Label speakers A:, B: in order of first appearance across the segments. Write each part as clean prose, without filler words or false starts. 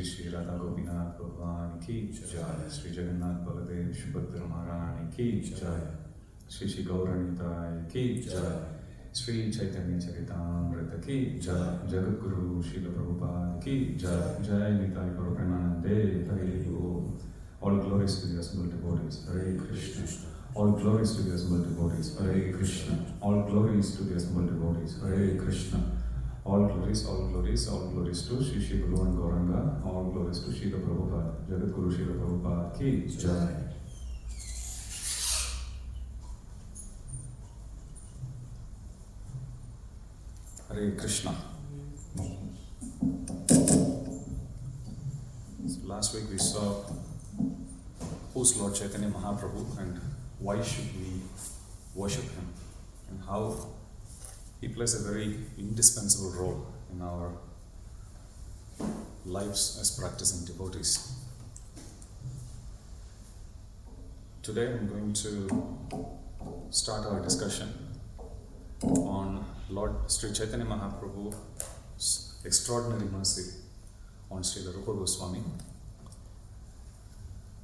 A: Śrī Caitanya ki jai, Śrī Jagannath Baladev Subhadra Maharani ki jai, Śrī Gauranita ki jai, Śrī Caitanya Caritamrita ki jai, Jagadguru Śrīla Prabhupada ki jai, Jai Nitai Gaura Premanande Hari Om. All glories to the assembled devotees. Hare Krishna. All glories to the assembled devotees. Hare Krishna. All glories to the assembled devotees. Hare Krishna. All glories to Shri Shri Bhagavan Gauranga. All glories to Srila Prabhupada. Jagadguru Srila Prabhupada ki jai. Hare Krishna. So last week we saw who's Lord Caitanya Mahāprabhu and why should we worship him and how he plays a very indispensable role in our lives as practicing devotees. Today I'm going to start our discussion on Lord Śrī Caitanya Mahāprabhu's extraordinary mercy on Srila Rupa Gosvami.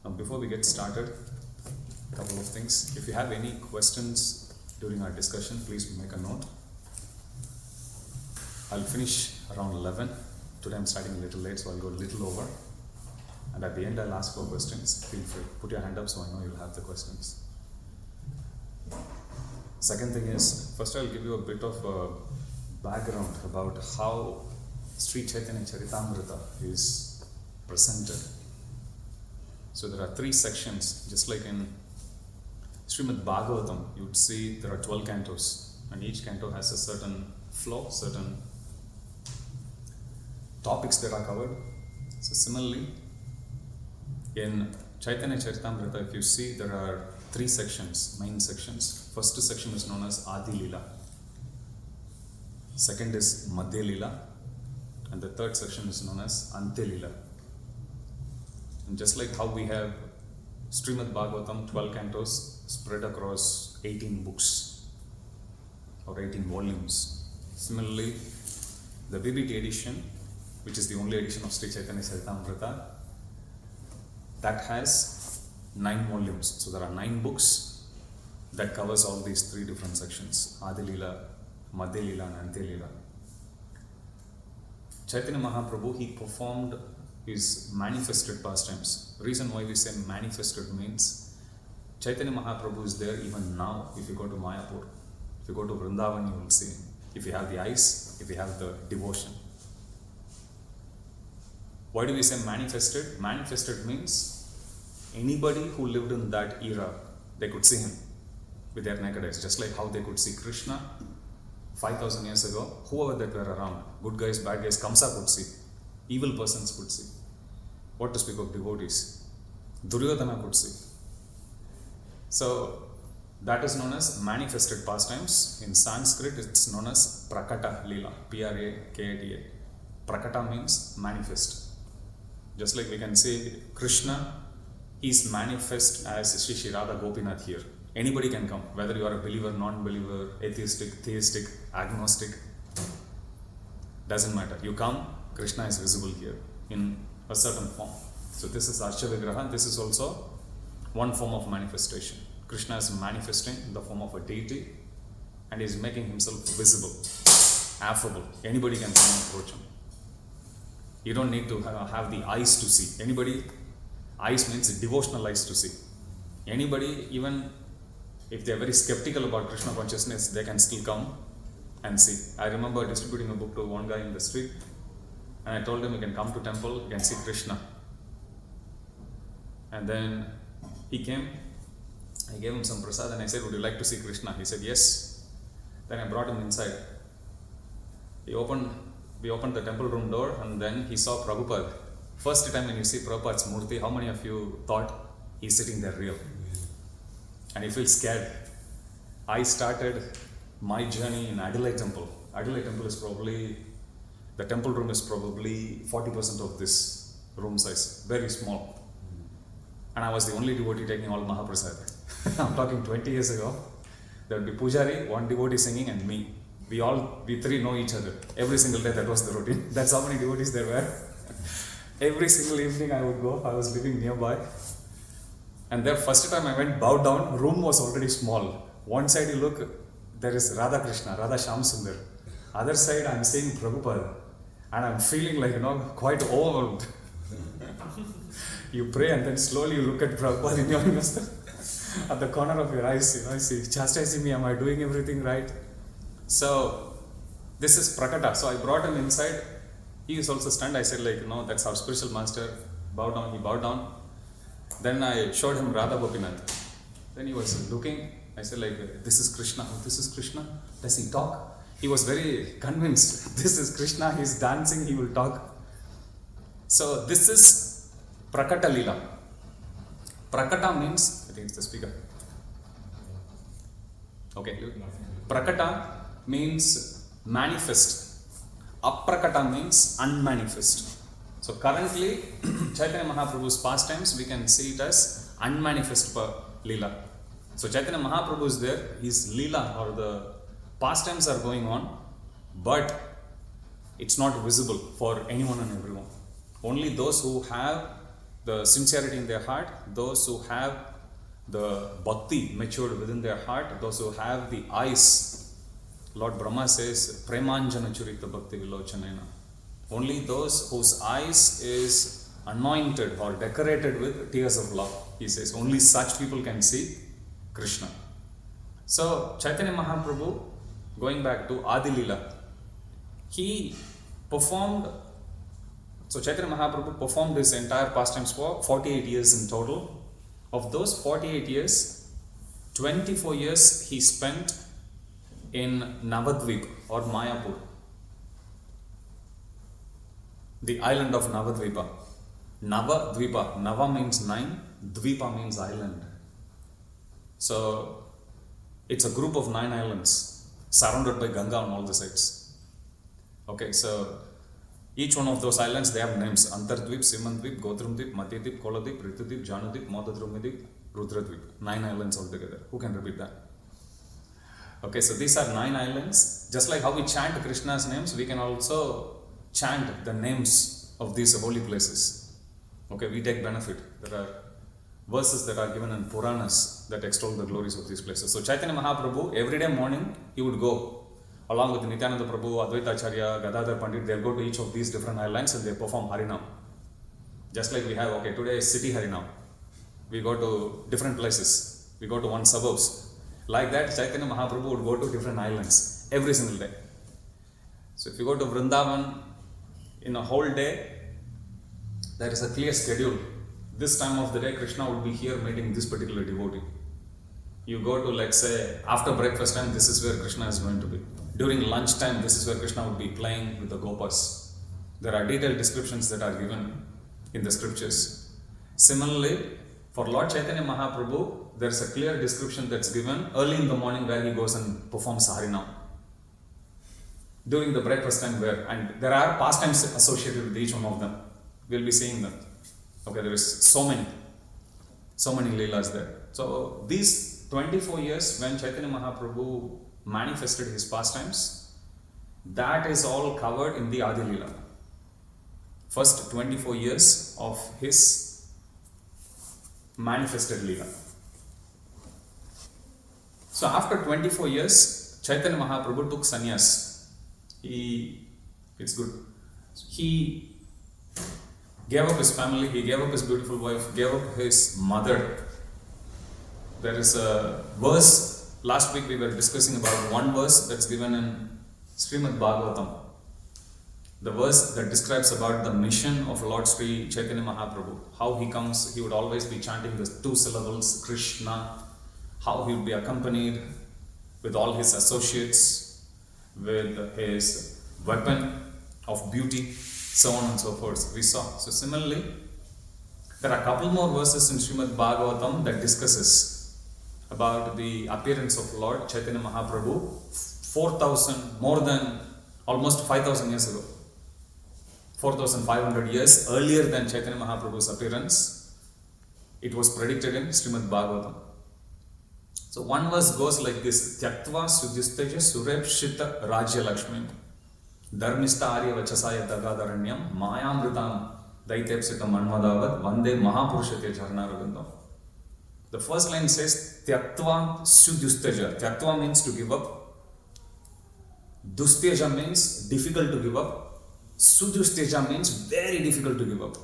A: Now before we get started, a couple of things. If you have any questions during our discussion, please make a note. I'll finish around 11. Today I'm starting a little late, so I'll go a little over. And at the end I'll ask for questions. Feel free. Put your hand up so I know you'll have the questions. Second thing is, first I'll give you a bit of a background about how Śrī Caitanya Caritamrita is presented. So there are 3 sections, just like in Srimad Bhagavatam, you'd see there are 12 cantos, and each canto has a certain flow, certain topics that are covered. So similarly, in Caitanya Caritamrita, if you see, there are 3 sections, main sections. First section is known as Adi Lila. Second is Madhya Lila. And the third section is known as Antya Lila. And just like how we have Srimad Bhagavatam, 12 cantos spread across 18 books or 18 volumes. Similarly, the VBT edition, which is the only edition of Śrī Caitanya Caritamrita, that has 9 volumes. So there are 9 books that covers all these 3 different sections, Adi Lila, Madhya Lila and Antya Lila. Caitanya Mahāprabhu, he performed his manifested pastimes. Reason why we say manifested means Caitanya Mahāprabhu is there even now. If you go to Mayapur, if you go to Vrindavan, you will see him. If you have the eyes, if you have the devotion. Why do we say manifested? Manifested means anybody who lived in that era, they could see him with their naked eyes, just like how they could see Krishna 5,000 years ago. Whoever that were around, good guys, bad guys, Kamsa could see, evil persons could see. What to speak of devotees? Duryodhana could see. So that is known as manifested pastimes. In Sanskrit, it's known as Prakata Lila, P-R-A-K-A-T-A. Prakata means manifest. Just like we can say Krishna, he is manifest as Shri Shri Radha Gopinath here. Anybody can come, whether you are a believer, non-believer, atheistic, theistic, agnostic, doesn't matter. You come, Krishna is visible here in a certain form. So this is Archa Vigraha. This is also one form of manifestation. Krishna is manifesting in the form of a deity and is making himself visible, affable. Anybody can come and approach him. You don't need to have the eyes to see. Anybody, eyes means devotional eyes to see. Anybody, even if they are very skeptical about Krishna consciousness, they can still come and see. I remember distributing a book to one guy in the street, and I told him, you can come to temple, you can see Krishna. And then he came, I gave him some prasad and I said, would you like to see Krishna? He said, yes. Then I brought him inside. We opened the temple room door and then he saw Prabhupada. First time when you see Prabhupada's murti, how many of you thought he's sitting there real? And you feel scared. I started my journey in Adelaide Temple. Adelaide Temple is probably, the temple room is probably 40% of this room size, very small. And I was the only devotee taking all Mahaprasad. I'm talking 20 years ago. There would be Pujari, one devotee singing and me. We 3 know each other. Every single day that was the routine. That's how many devotees there were. Every single evening I would go, I was living nearby. And there, first time I went, bowed down, room was already small. One side you look, there is Radha Krishna, Radha Shyam Sundar. Other side I'm seeing Prabhupada. And I'm feeling like, quite overwhelmed. You pray and then slowly you look at Prabhupada in your at the corner of your eyes, I see, chastising me, am I doing everything right? So, this is Prakata. So I brought him inside. He is also stunned. I said that's our spiritual master. Bow down. He bowed down. Then I showed him Radha Gopinath. Then he was looking. I said this is Krishna. Oh, this is Krishna. Does he talk? He was very convinced. This is Krishna. He is dancing. He will talk. So this is Prakata Lila. Prakata means, I think it's the speaker. Okay. Prakata means manifest. Aprakata means unmanifest. So currently, Caitanya Mahaprabhu's pastimes, we can see it as unmanifest Leela. So Caitanya Mahaprabhu is there, his Leela or the pastimes are going on, but it's not visible for anyone and everyone. Only those who have the sincerity in their heart, those who have the bhakti matured within their heart, those who have the eyes. Lord Brahma says, Premanjana Churita Bhakti Vilochanena. Only those whose eyes is anointed or decorated with tears of love. He says, only such people can see Krishna. So, Caitanya Mahaprabhu, going back to Adi Leela, he performed, so Caitanya Mahaprabhu performed this entire pastimes for 48 years in total. Of those 48 years, 24 years he spent in Navadvip or Mayapur, the island of Navadvipa. Navadvipa, Nava means 9, Dvipa means island. So it's a group of 9 islands surrounded by Ganga on all the sides. Okay, so each one of those islands, they have names: Antardvip, Simandvip, Godrumdvip, Matidvip, Koladvip, Ritudvip, Janudvip, Modadrumidvip, Rudradvip. 9 islands altogether. Who can repeat that? Okay, so these are 9 islands. Just like how we chant Krishna's names, we can also chant the names of these holy places. Okay, we take benefit. There are verses that are given in Puranas that extol the glories of these places. So Caitanya Mahaprabhu, every day morning, he would go along with Nityananda Prabhu, Advaita Acharya, Gadadhar Pandit. They'll go to each of these different islands and they perform Harinam. Just like we have, okay, today is city Harinam. We go to different places. We go to one suburbs. Like that, Caitanya Mahaprabhu would go to different islands every single day. So if you go to Vrindavan, in a whole day, there is a clear schedule. This time of the day, Krishna would be here meeting this particular devotee. You go to, let's say, after breakfast time, this is where Krishna is going to be. During lunch time, this is where Krishna would be playing with the gopas. There are detailed descriptions that are given in the scriptures. Similarly, for Lord Caitanya Mahaprabhu, there is a clear description that's given early in the morning where he goes and performs Harinam. During the breakfast time and there are pastimes associated with each one of them. We'll be seeing them. Okay, there is so many Leelas there. So these 24 years when Caitanya Mahaprabhu manifested his pastimes, that is all covered in the Adi Leela. First 24 years of his manifested Leela. So after 24 years, Caitanya Mahaprabhu took sannyas. It's good. He gave up his family, he gave up his beautiful wife, gave up his mother. There is a verse, last week we were discussing about one verse that's given in Srimad Bhagavatam. The verse that describes about the mission of Lord Śrī Caitanya Mahaprabhu. How he comes, he would always be chanting the 2 syllables, Krishna. How he would be accompanied with all his associates, with his weapon of beauty, so on and so forth. We saw. So similarly, there are a couple more verses in Srimad Bhagavatam that discusses about the appearance of Lord Caitanya Mahaprabhu more than almost 5,000 years ago. 4,500 years earlier than Caitanya Mahaprabhu's appearance. It was predicted in Srimad Bhagavatam. So one verse goes like this: Tyaktva sudhistaja surepshita rajya lakshmi dharmista arya vachasaya dagadharanyam mayamritam Daitepsita Manmadavat Vande Mahapurushate Charnaragandam. The first line says Tyaktva Sudhusteja. Tyaktva means to give up. Dusteja means difficult to give up. Sudhusteja means very difficult to give up.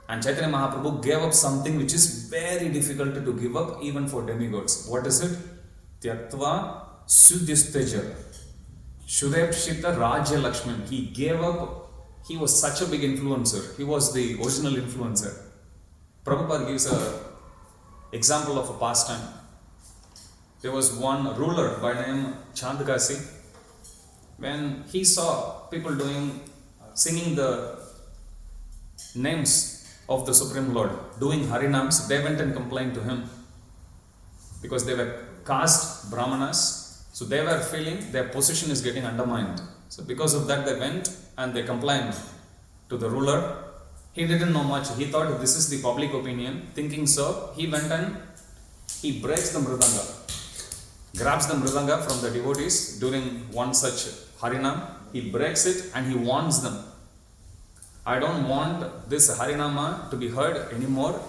A: And Chaitanya Mahaprabhu gave up something which is very difficult to give up even for demigods. What is it? Tyaktva Sudhusteja. Shurepshita Rajya Lakshman. He gave up. He was such a big influencer. He was the original influencer. Prabhupada gives an example of a pastime. There was one ruler by the name Chandakasi. When he saw people singing the names of the Supreme Lord, doing Harinams, they went and complained to him because they were caste Brahmanas. So they were feeling their position is getting undermined. So because of that, they went and they complained to the ruler. He didn't know much. He thought this is the public opinion. Thinking so, he went and he breaks the mridanga, grabs the mridanga from the devotees during one such harinam. He breaks it and he warns them. I don't want this harinama to be heard anymore.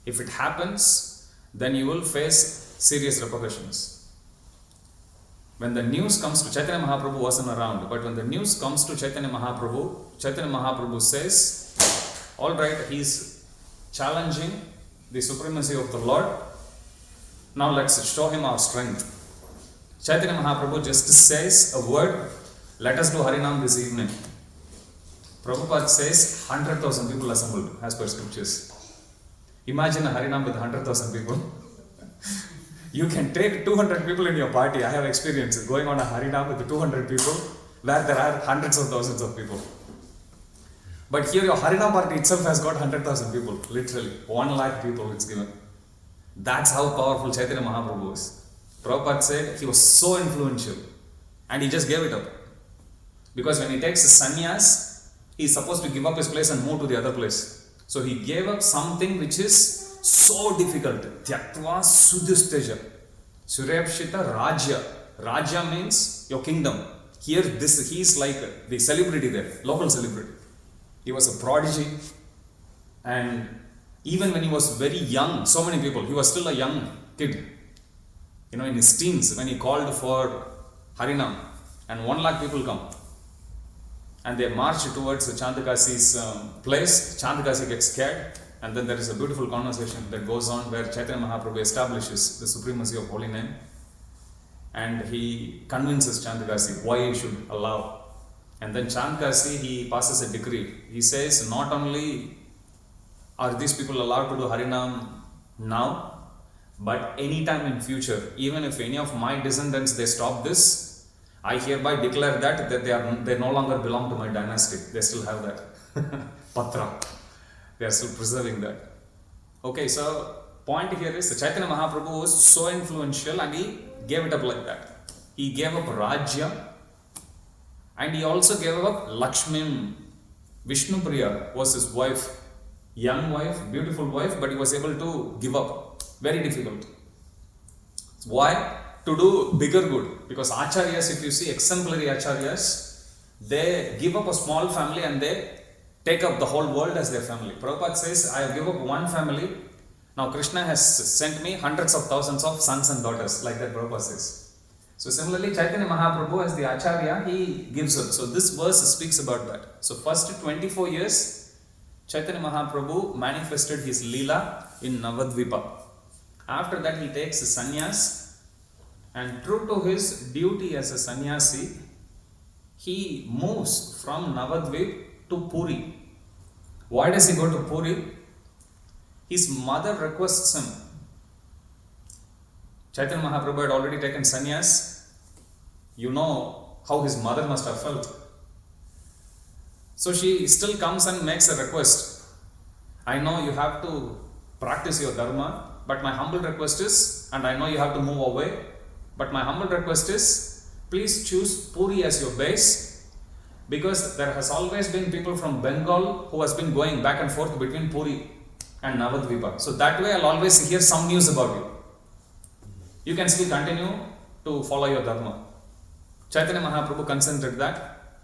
A: If it happens, then you will face serious repercussions. When the news comes to Chaitanya Mahaprabhu wasn't around, but when the news comes to Chaitanya Mahaprabhu says, all right, he's challenging the supremacy of the Lord. Now let's show him our strength. Chaitanya Mahaprabhu just says a word, let us do Harinam this evening. Prabhupada says 100,000 people assembled as per scriptures. Imagine a Harinam with 100,000 people. You can take 200 people in your party. I have experience going on a Harinam with 200 people where there are hundreds of thousands of people. But here your Harinam party itself has got 100,000 people, literally. 1 lakh people it's given. That's how powerful Chaitanya Mahaprabhu was. Prabhupada said he was so influential and he just gave it up. Because when he takes a sannyas, he is supposed to give up his place and move to the other place. So he gave up something which is so difficult. Tyaktva Sudhusteja. Surepshita Rajya. Rajya means your kingdom. Here, he is like the celebrity there, local celebrity. He was a prodigy, and even when he was very young, so many people, he was still a young kid. In his teens, when he called for Harinam, and 1 lakh people come. And they march towards Chandakasi's place. Chandakasi gets scared. And then there is a beautiful conversation that goes on where Chaitanya Mahaprabhu establishes the supremacy of holy name. And he convinces Chandakasi why he should allow. And then Chandakasi, he passes a decree. He says, not only are these people allowed to do Harinam now, but anytime in future, even if any of my descendants, they stop this, I hereby declare that they no longer belong to my dynasty. They still have that. Patra. They are still preserving that. Okay, so point here is Chaitanya Mahaprabhu was so influential and he gave it up like that. He gave up Rajya and he also gave up Lakshmi. Vishnupriya was his wife, young wife, beautiful wife, but he was able to give up. Very difficult. Why? To do bigger good. Because Acharyas, if you see exemplary Acharyas, they give up a small family and they take up the whole world as their family. Prabhupada says, I have given up one family. Now Krishna has sent me hundreds of thousands of sons and daughters, like that Prabhupada says. So similarly, Chaitanya Mahaprabhu as the Acharya, he gives up. So this verse speaks about that. So first 24 years, Chaitanya Mahaprabhu manifested his Leela in Navadvipa. After that, he takes a sannyas, and true to his duty as a sannyasi, he moves from Navadvip to Puri. Why does he go to Puri? His mother requests him. Chaitanya Mahaprabhu had already taken sannyas. You know how his mother must have felt. So she still comes and makes a request. I know you have to practice your dharma, but my humble request is, and I know you have to move away, but my humble request is, please choose Puri as your base. Because there has always been people from Bengal who has been going back and forth between Puri and Navadvipa. So that way I'll always hear some news about you. You can still continue to follow your dharma. Chaitanya Mahaprabhu consented that.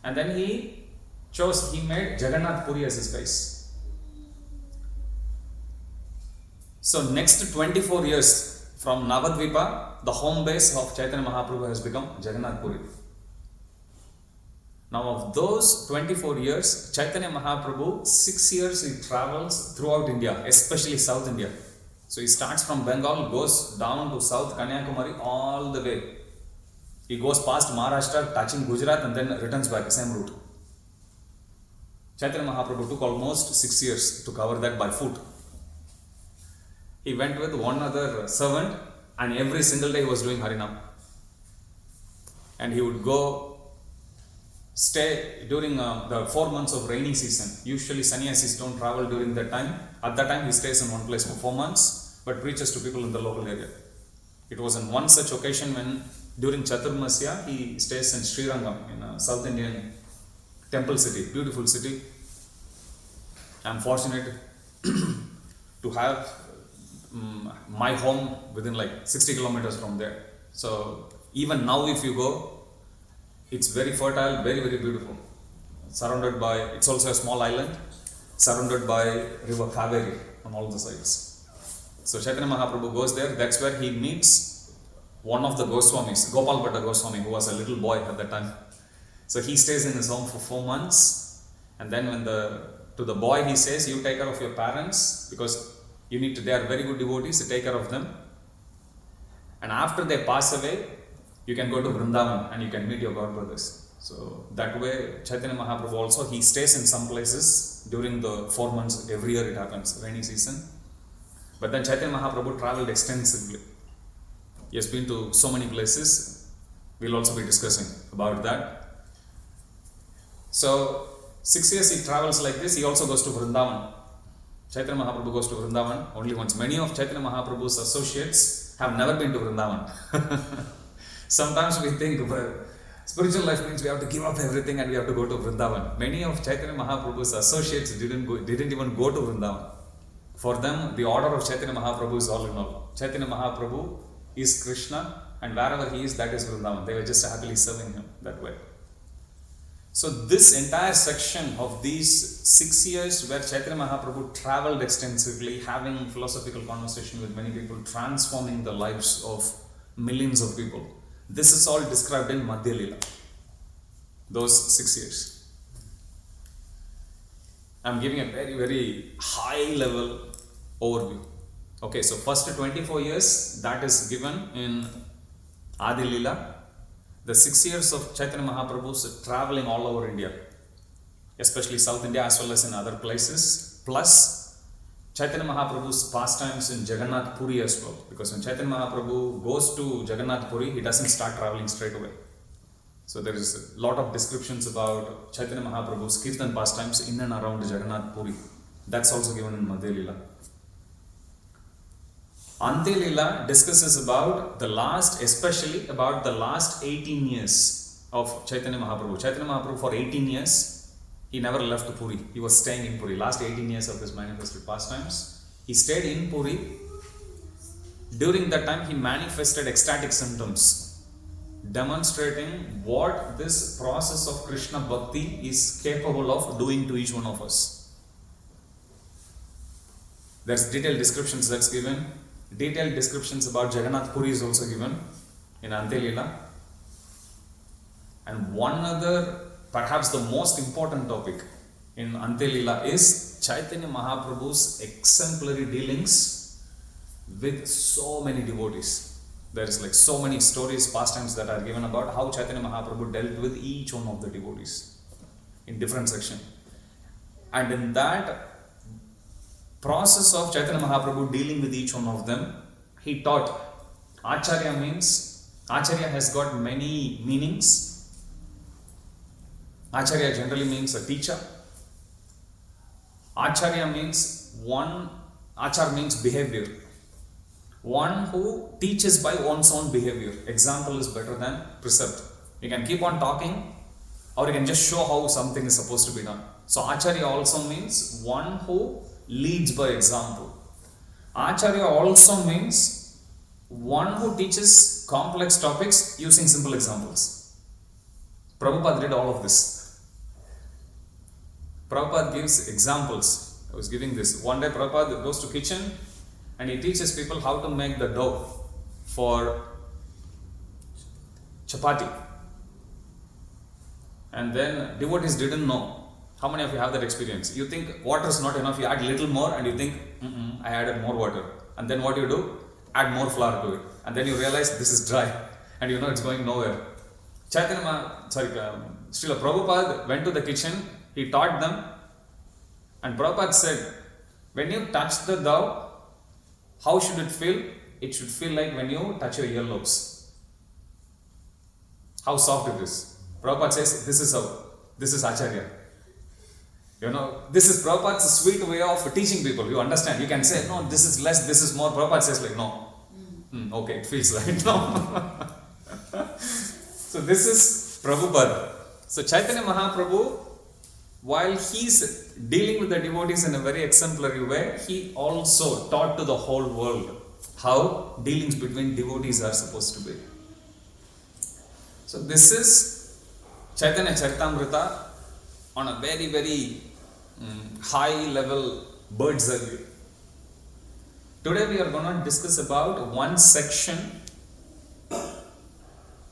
A: And then he he made Jagannath Puri as his base. So next 24 years from Navadvipa, the home base of Chaitanya Mahaprabhu has become Jagannath Puri. Now of those 24 years, Chaitanya Mahaprabhu, 6 years he travels throughout India, especially South India. So he starts from Bengal, goes down to South Kanyakumari all the way. He goes past Maharashtra, touching Gujarat, and then returns back, same route. Chaitanya Mahaprabhu took almost 6 years to cover that by foot. He went with one other servant, and every single day he was doing Harinam. And he would go stay during the 4 months of rainy season. Usually sannyasis don't travel during that time. At that time he stays in one place for 4 months, but preaches to people in the local area. It was on one such occasion when during Chaturmasya he stays in Srirangam, in a South Indian temple city, beautiful city. I am fortunate to have my home within like 60 kilometers from there. So even now if you go, it's very fertile, very, very beautiful. Surrounded by, it's also a small island, surrounded by river Kaveri on all the sides. So Chaitanya Mahaprabhu goes there, that's where he meets one of the Goswamis, Gopal Bhatta Goswami, who was a little boy at that time. So he stays in his home for 4 months, and then when to the boy he says, you take care of your parents, because they are very good devotees, so take care of them. And after they pass away, you can go to Vrindavan and you can meet your god brothers. So that way Chaitanya Mahaprabhu also, he stays in some places during the 4 months, every year it happens, rainy season. But then Chaitanya Mahaprabhu traveled extensively. He has been to so many places. We'll also be discussing about that. So 6 years he travels like this. He also goes to Vrindavan. Chaitanya Mahaprabhu goes to Vrindavan only once. Many of Chaitanya Mahaprabhu's associates have never been to Vrindavan. Sometimes we think spiritual life means we have to give up everything and we have to go to Vrindavan. Many of Chaitanya Mahaprabhu's associates didn't even go to Vrindavan. For them, the order of Chaitanya Mahaprabhu is all in all. Chaitanya Mahaprabhu is Krishna, and wherever he is, that is Vrindavan. They were just happily serving him that way. So this entire section of these 6 years where Chaitanya Mahaprabhu traveled extensively, having philosophical conversation with many people, transforming the lives of millions of people. This is all described in Madhya Lila, those 6 years. I am giving a very, very high level overview. Okay, so first 24 years, that is given in Adi Lila. The 6 years of Chaitanya Mahaprabhu's traveling all over India, especially South India as well as in other places, plus Chaitanya Mahaprabhu's pastimes in Jagannath Puri as well, because when Chaitanya Mahaprabhu goes to Jagannath Puri, he doesn't start traveling straight away. So there is a lot of descriptions about Chaitanya Mahaprabhu's Kirtan pastimes in and around Jagannath Puri. That's also given in Madhya Lila. Ante Lila discusses about especially about the last 18 years of Chaitanya Mahaprabhu. Chaitanya Mahaprabhu for 18 years, he never left Puri. He was staying in Puri. Last 18 years of his manifested pastimes, he stayed in Puri. During that time, he manifested ecstatic symptoms, demonstrating what this process of Krishna Bhakti is capable of doing to each one of us. There's detailed descriptions that's given. Detailed descriptions about Jagannath Puri is also given in Ante Lila. And one other, perhaps the most important topic in Ante Lila is Chaitanya Mahaprabhu's exemplary dealings with so many devotees. There is like so many stories, pastimes that are given about how Chaitanya Mahaprabhu dealt with each one of the devotees in different section. And in that process of Chaitanya Mahaprabhu dealing with each one of them, he taught. Acharya has got many meanings. Acharya generally means a teacher. Acharya means Achar means behavior. One who teaches by one's own behavior. Example is better than precept. You can keep on talking, or you can just show how something is supposed to be done. So Acharya also means one who leads by example. Acharya also means one who teaches complex topics using simple examples. Prabhupada did all of this. Prabhupada gives examples. I was giving this. One day Prabhupada goes to kitchen and he teaches people how to make the dough for chapati. And then devotees didn't know. How many of you have that experience? You think water is not enough, you add little more and you think, I added more water. And then what you do? Add more flour to it. And then you realize this is dry and you know it's going nowhere. Srila Prabhupada went to the kitchen, he taught them, and Prabhupada said, when you touch the dough, how should it feel? It should feel like when you touch your earlobes. How soft it is. Prabhupada says, this is Acharya. This is Prabhupada's sweet way of teaching people. You understand? You can say, no, this is less, this is more. Prabhupada says like, no. Okay, it feels right now. So this is Prabhupada. So Caitanya Mahaprabhu, while he's dealing with the devotees in a very exemplary way, he also taught to the whole world how dealings between devotees are supposed to be. So this is Caitanya Caritamrita on a very, very high level bird's eye view. Today we are going to discuss about one section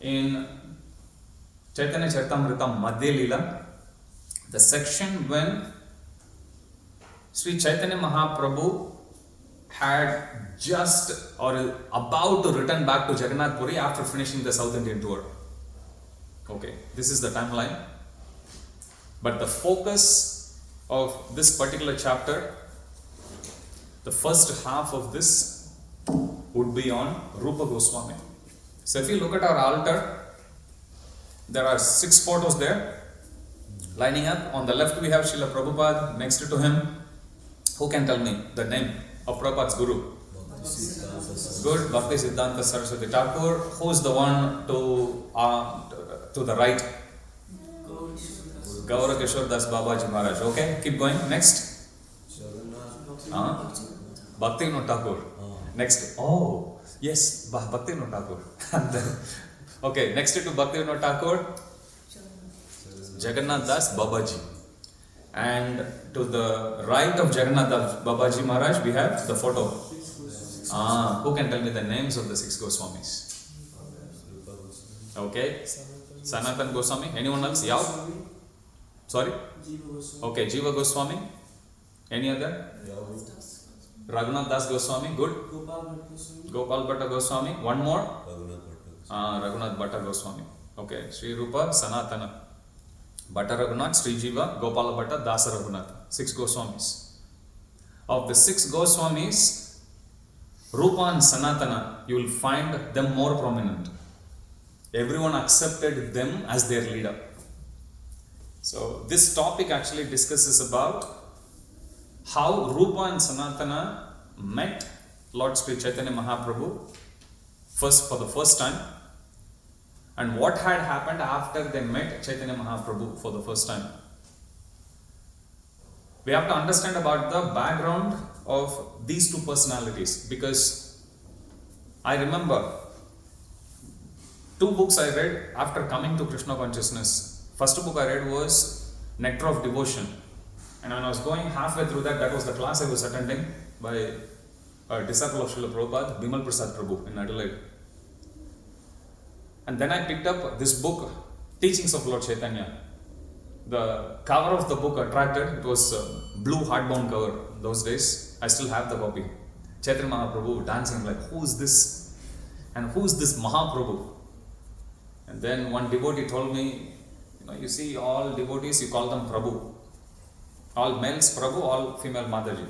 A: in Caitanya Caritamrita Madhya Leela, the section when Śrī Caitanya Mahāprabhu had just or about to return back to Jagannath Puri after finishing the South Indian tour. Okay, this is the timeline. But the focus of this particular chapter, the first half of this would be on Rupa Gosvami. So if you look at our altar, there are 6 photos there lining up. On the left we have Srila Prabhupada, next to him, who can tell me the name of Prabhupada's guru? Good, Bhakti Siddhanta Saraswati Thakur. Who is the one to the right? Gaura Kishore Das Babaji Maharaj. Okay, keep going. Next. Bhakti Vinod Thakur. Next. Oh, yes, Bhakti Vinod Thakur. Okay, next to Bhakti Vinod Thakur, Jagannath Das Babaji. And to the right of Jagannath Das Babaji Maharaj, we have the photo. Who can tell me the names of the 6 Goswamis? Okay, Sanatan Goswami. Anyone else? Yav? Sorry? Okay, Jiva Goswami. Any other? Raghunath Das Goswami. Good. Gopal Bhatta Goswami. One more? Raghunath Bhatta Goswami. Okay, Sri Rupa, Sanatana, Bhatta Raghunath, Sri Jiva, Gopala Bhatta, Dasa Raghunath. 6 Goswamis. Of the 6 Goswamis, Rupa and Sanatana, you will find them more prominent. Everyone accepted them as their leader. So this topic actually discusses about how Rupa and Sanatana met Lord Śrī Caitanya Mahāprabhu for the first time, and what had happened after they met Caitanya Mahāprabhu for the first time. We have to understand about the background of these 2 personalities, because I remember 2 books I read after coming to Krishna consciousness. First book I read was Nectar of Devotion, and when I was going halfway through that was the class I was attending by a disciple of Srila Prabhupada, Bimal Prasad Prabhu in Adelaide. And then I picked up this book, Teachings of Lord Chaitanya. The cover of the book attracted. It was a blue hardbound cover those days. I still have the copy. Chaitanya Mahaprabhu dancing like, who is this? And who is this Mahaprabhu? And then one devotee told me, you see all devotees, you call them Prabhu. All males Prabhu, all female Mataji.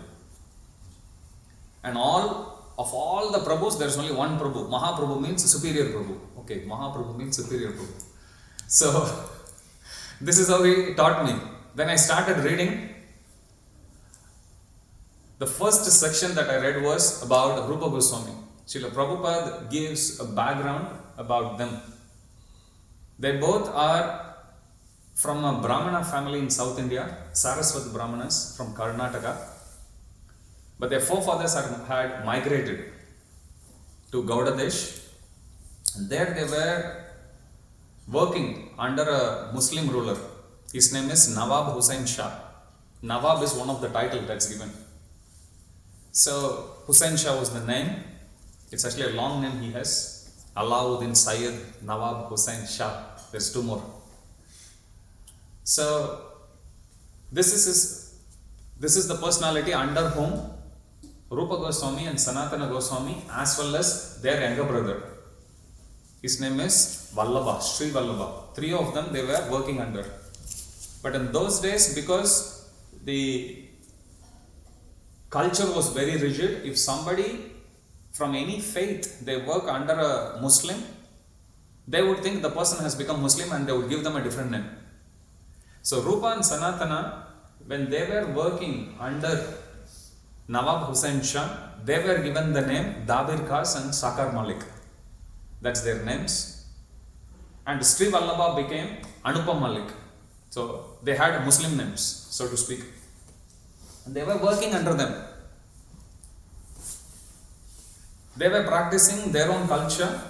A: And of all the Prabhus, there is only one Prabhu. Mahaprabhu means superior Prabhu. Okay, Mahaprabhu means superior Prabhu. So, this is how he taught me. Then I started reading. The first section that I read was about Rupa Goswami. Srila Prabhupada gives a background about them. They both are from a Brahmana family in South India, Saraswat Brahmanas from Karnataka. But their forefathers had migrated to Gaudadesh, and there they were working under a Muslim ruler. His name is Nawab Hussain Shah. Nawab is one of the titles that's given. So Hussain Shah was the name. It's actually a long name he has. Alauddin Syed Nawab Hussain Shah. There's two more. So this is the personality under whom Rupa Goswami and Sanatana Goswami, as well as their younger brother. His name is Vallabha, Śrī Vallabha. Three of them they were working under. But in those days, because the culture was very rigid, if somebody from any faith they work under a Muslim, they would think the person has become Muslim and they would give them a different name. So Rupa and Sanatana, when they were working under Nawab Hussain Shah, they were given the name Dabir Khas and Sakar Malik. That's their names. And Śrī Vallabha became Anupam Malik. So they had Muslim names, so to speak. And they were working under them. They were practicing their own culture,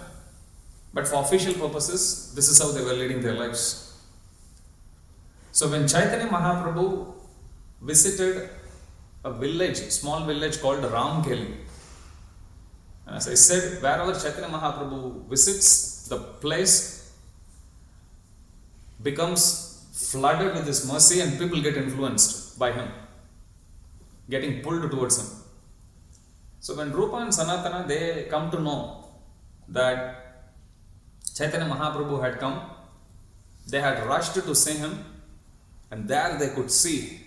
A: but for official purposes, this is how they were leading their lives. So when Caitanya Mahāprabhu visited a village, small village called Ramkeli, and as I said, wherever Caitanya Mahāprabhu visits, the place becomes flooded with His mercy and people get influenced by Him, getting pulled towards Him. So when Rupa and Sanatana, they come to know that Caitanya Mahāprabhu had come, they had rushed to see Him, and there they could see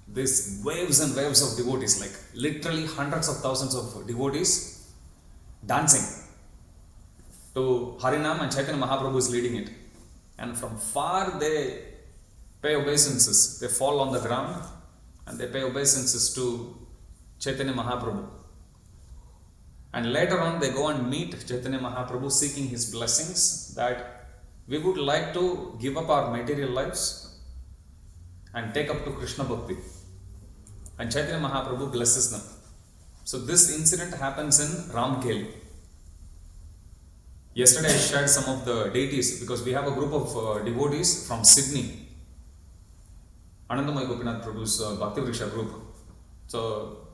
A: these waves and waves of devotees, like literally hundreds of thousands of devotees dancing to Harinam, and Caitanya Mahāprabhu is leading it. And from far they pay obeisances, they fall on the ground and they pay obeisances to Caitanya Mahāprabhu. And later on they go and meet Caitanya Mahāprabhu seeking his blessings that we would like to give up our material lives and take up to Krishna Bhakti. And Caitanya Mahāprabhu blesses them. So this incident happens in Ramkeli. Yesterday I shared some of the deities because we have a group of devotees from Sydney. Anandamaya Gopinath Prabhu's Bhakti Vriksha group. So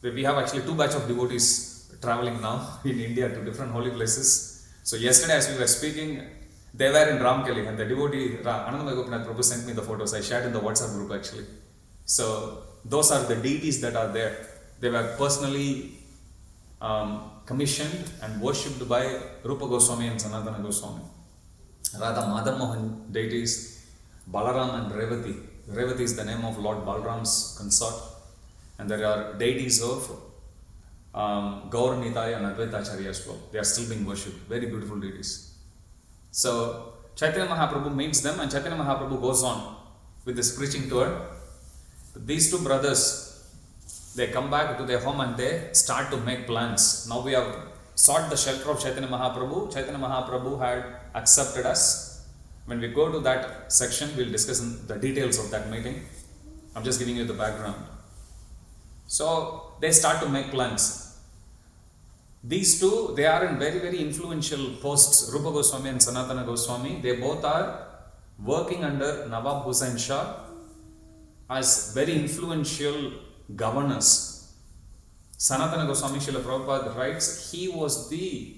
A: we have actually two batch of devotees traveling now in India to different holy places. So yesterday as we were speaking, they were in Ramkeli and the devotee Anandamaya Gopinath Prabhu sent me the photos. I shared in the WhatsApp group actually. So those are the deities that are there. They were personally commissioned and worshipped by Rupa Goswami and Sanatana Goswami. Radha Madan Mohan deities, Balaram and Revati. Revati is the name of Lord Balaram's consort. And there are deities of Gaur Nitaya and Advaita Acharya as well. They are still being worshipped. Very beautiful deities. So Caitanya Mahāprabhu meets them and Caitanya Mahāprabhu goes on with this preaching tour. These two brothers, they come back to their home and they start to make plans. Now we have sought the shelter of Caitanya Mahāprabhu. Caitanya Mahāprabhu had accepted us. When we go to that section, we'll discuss the details of that meeting. I'm just giving you the background. So they start to make plans. These two, they are in very, very influential posts. Rupa Goswami and Sanatana Goswami, they both are working under Nawab Hussain Shah as very influential governors. Sanatana Goswami, Srila Prabhupada writes, he was the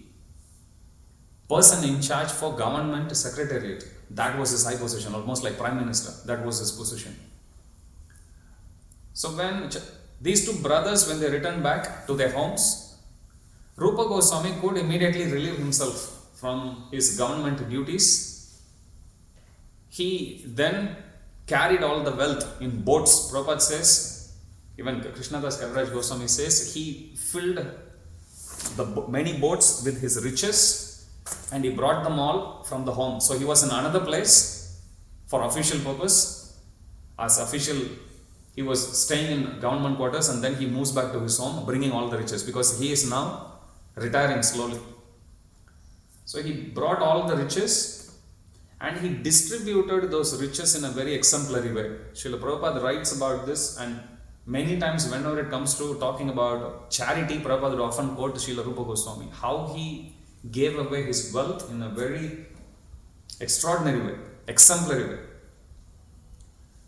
A: person in charge for government secretariat. That was his high position, almost like Prime Minister. That was his position. So when these two brothers, when they returned back to their homes, Rupa Goswami could immediately relieve himself from his government duties. He then carried all the wealth in boats. Prabhupada says, even Krishnadas Kaviraj Goswami says, he filled the many boats with his riches and he brought them all from the home. So he was in another place for official purpose. As official, he was staying in government quarters and then he moves back to his home bringing all the riches because he is now retiring slowly. So he brought all the riches and he distributed those riches in a very exemplary way. Srila Prabhupada writes about this, and many times whenever it comes to talking about charity, Prabhupada would often quote Srila Rupa Goswami, how he gave away his wealth in a very extraordinary way, exemplary way.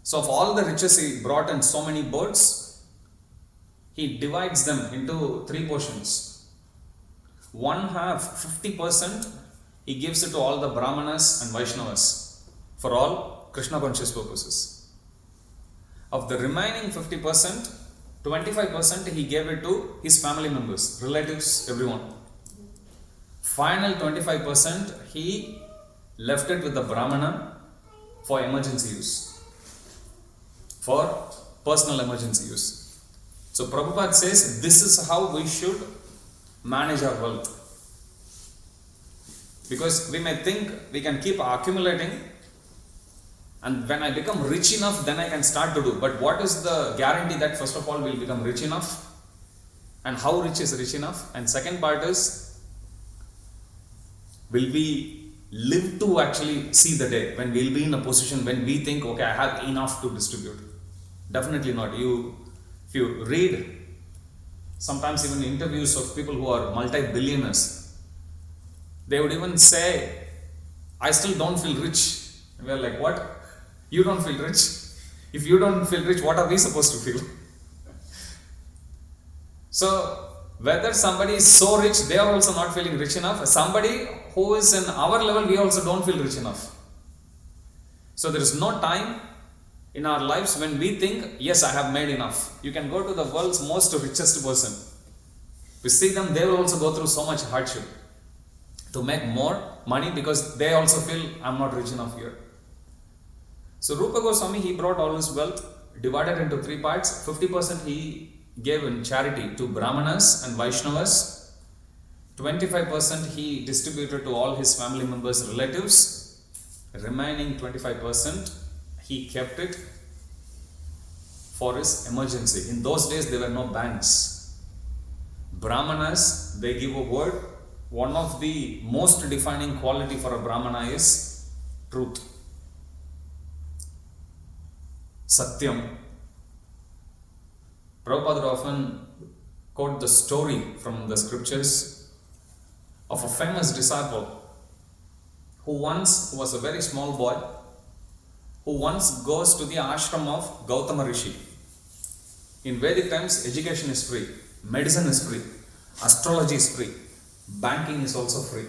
A: So of all the riches he brought in so many birds, he divides them into 3 portions. One half, 50%, he gives it to all the Brahmanas and Vaishnavas for all Krishna conscious purposes. Of the remaining 50%, 25% he gave it to his family members, relatives, everyone. Final 25% he left it with the Brahmana for emergency use, for personal emergency use. So Prabhupada says this is how we should manage our wealth. Because we may think we can keep accumulating, and when I become rich enough, then I can start to do. But what is the guarantee that first of all we'll become rich enough? And how rich is rich enough? And second part is, will we live to actually see the day when we'll be in a position when we think, okay, I have enough to distribute? Definitely not. If you read sometimes even interviews of people who are multi-billionaires, they would even say, I still don't feel rich. And we're like, what? You don't feel rich? If you don't feel rich, what are we supposed to feel? So, whether somebody is so rich, they are also not feeling rich enough. Somebody who is in our level, we also don't feel rich enough. So, there is no time in our lives when we think, yes, I have made enough. You can go to the world's most richest person. We see them, they will also go through so much hardship to make more money because they also feel, I'm not rich enough here. So Rupa Goswami, he brought all his wealth, divided into 3 parts. 50% he gave in charity to Brahmanas and Vaishnavas. 25% he distributed to all his family members, relatives. Remaining 25% he kept it for his emergency. In those days there were no banks. Brahmanas, they give a word. One of the most defining quality for a Brahmana is truth. Satyam. Prabhupada would often quote the story from the scriptures of a famous disciple who was a very small boy, who once goes to the ashram of Gautama Rishi. In Vedic times, education is free, medicine is free, astrology is free, banking is also free.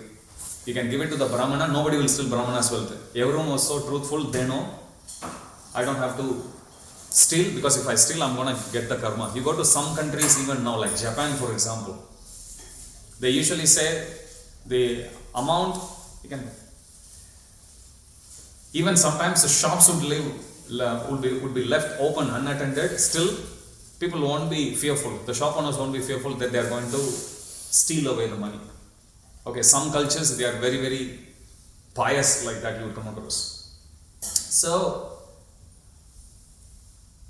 A: You can give it to the Brahmana, nobody will steal Brahmana's wealth. Everyone was so truthful, they know I don't have to steal, because if I steal, I'm going to get the karma. You go to some countries even now, like Japan for example, they usually say the amount, you can, even sometimes the shops would be left open unattended, still people won't be fearful, the shop owners won't be fearful that they are going to steal away the money. Okay, some cultures, they are very, very pious like that, you will come across. So,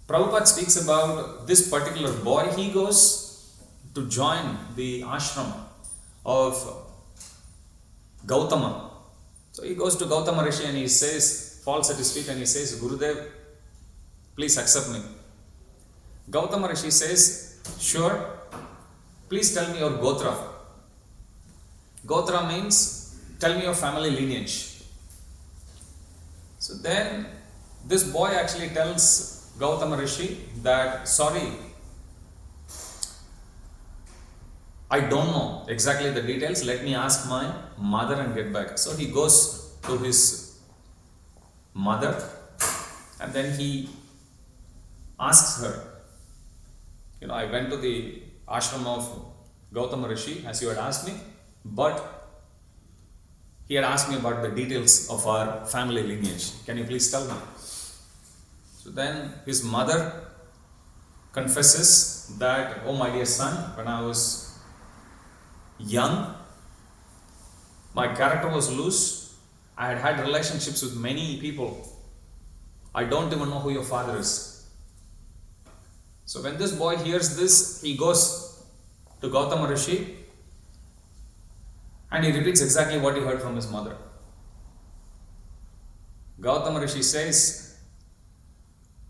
A: Prabhupada speaks about this particular boy. He goes to join the ashram of Gautama. So he goes to Gautama Rishi and he says, falls at his feet and he says, Gurudev, please accept me. Gautama Rishi says, sure, please tell me your Gotra. Gotra means, tell me your family lineage. So then, this boy actually tells Gautama Rishi that, sorry, I don't know exactly the details, let me ask my mother and get back. So he goes to his mother and then he asks her, I went to the ashram of Gautama Rishi as you had asked me, but he had asked me about the details of our family lineage. Can you please tell me? So then his mother confesses that, oh my dear son, when I was young, my character was loose. I had relationships with many people. I don't even know who your father is. So when this boy hears this, he goes to Gautama Rishi and he repeats exactly what he heard from his mother. Gautama Rishi says,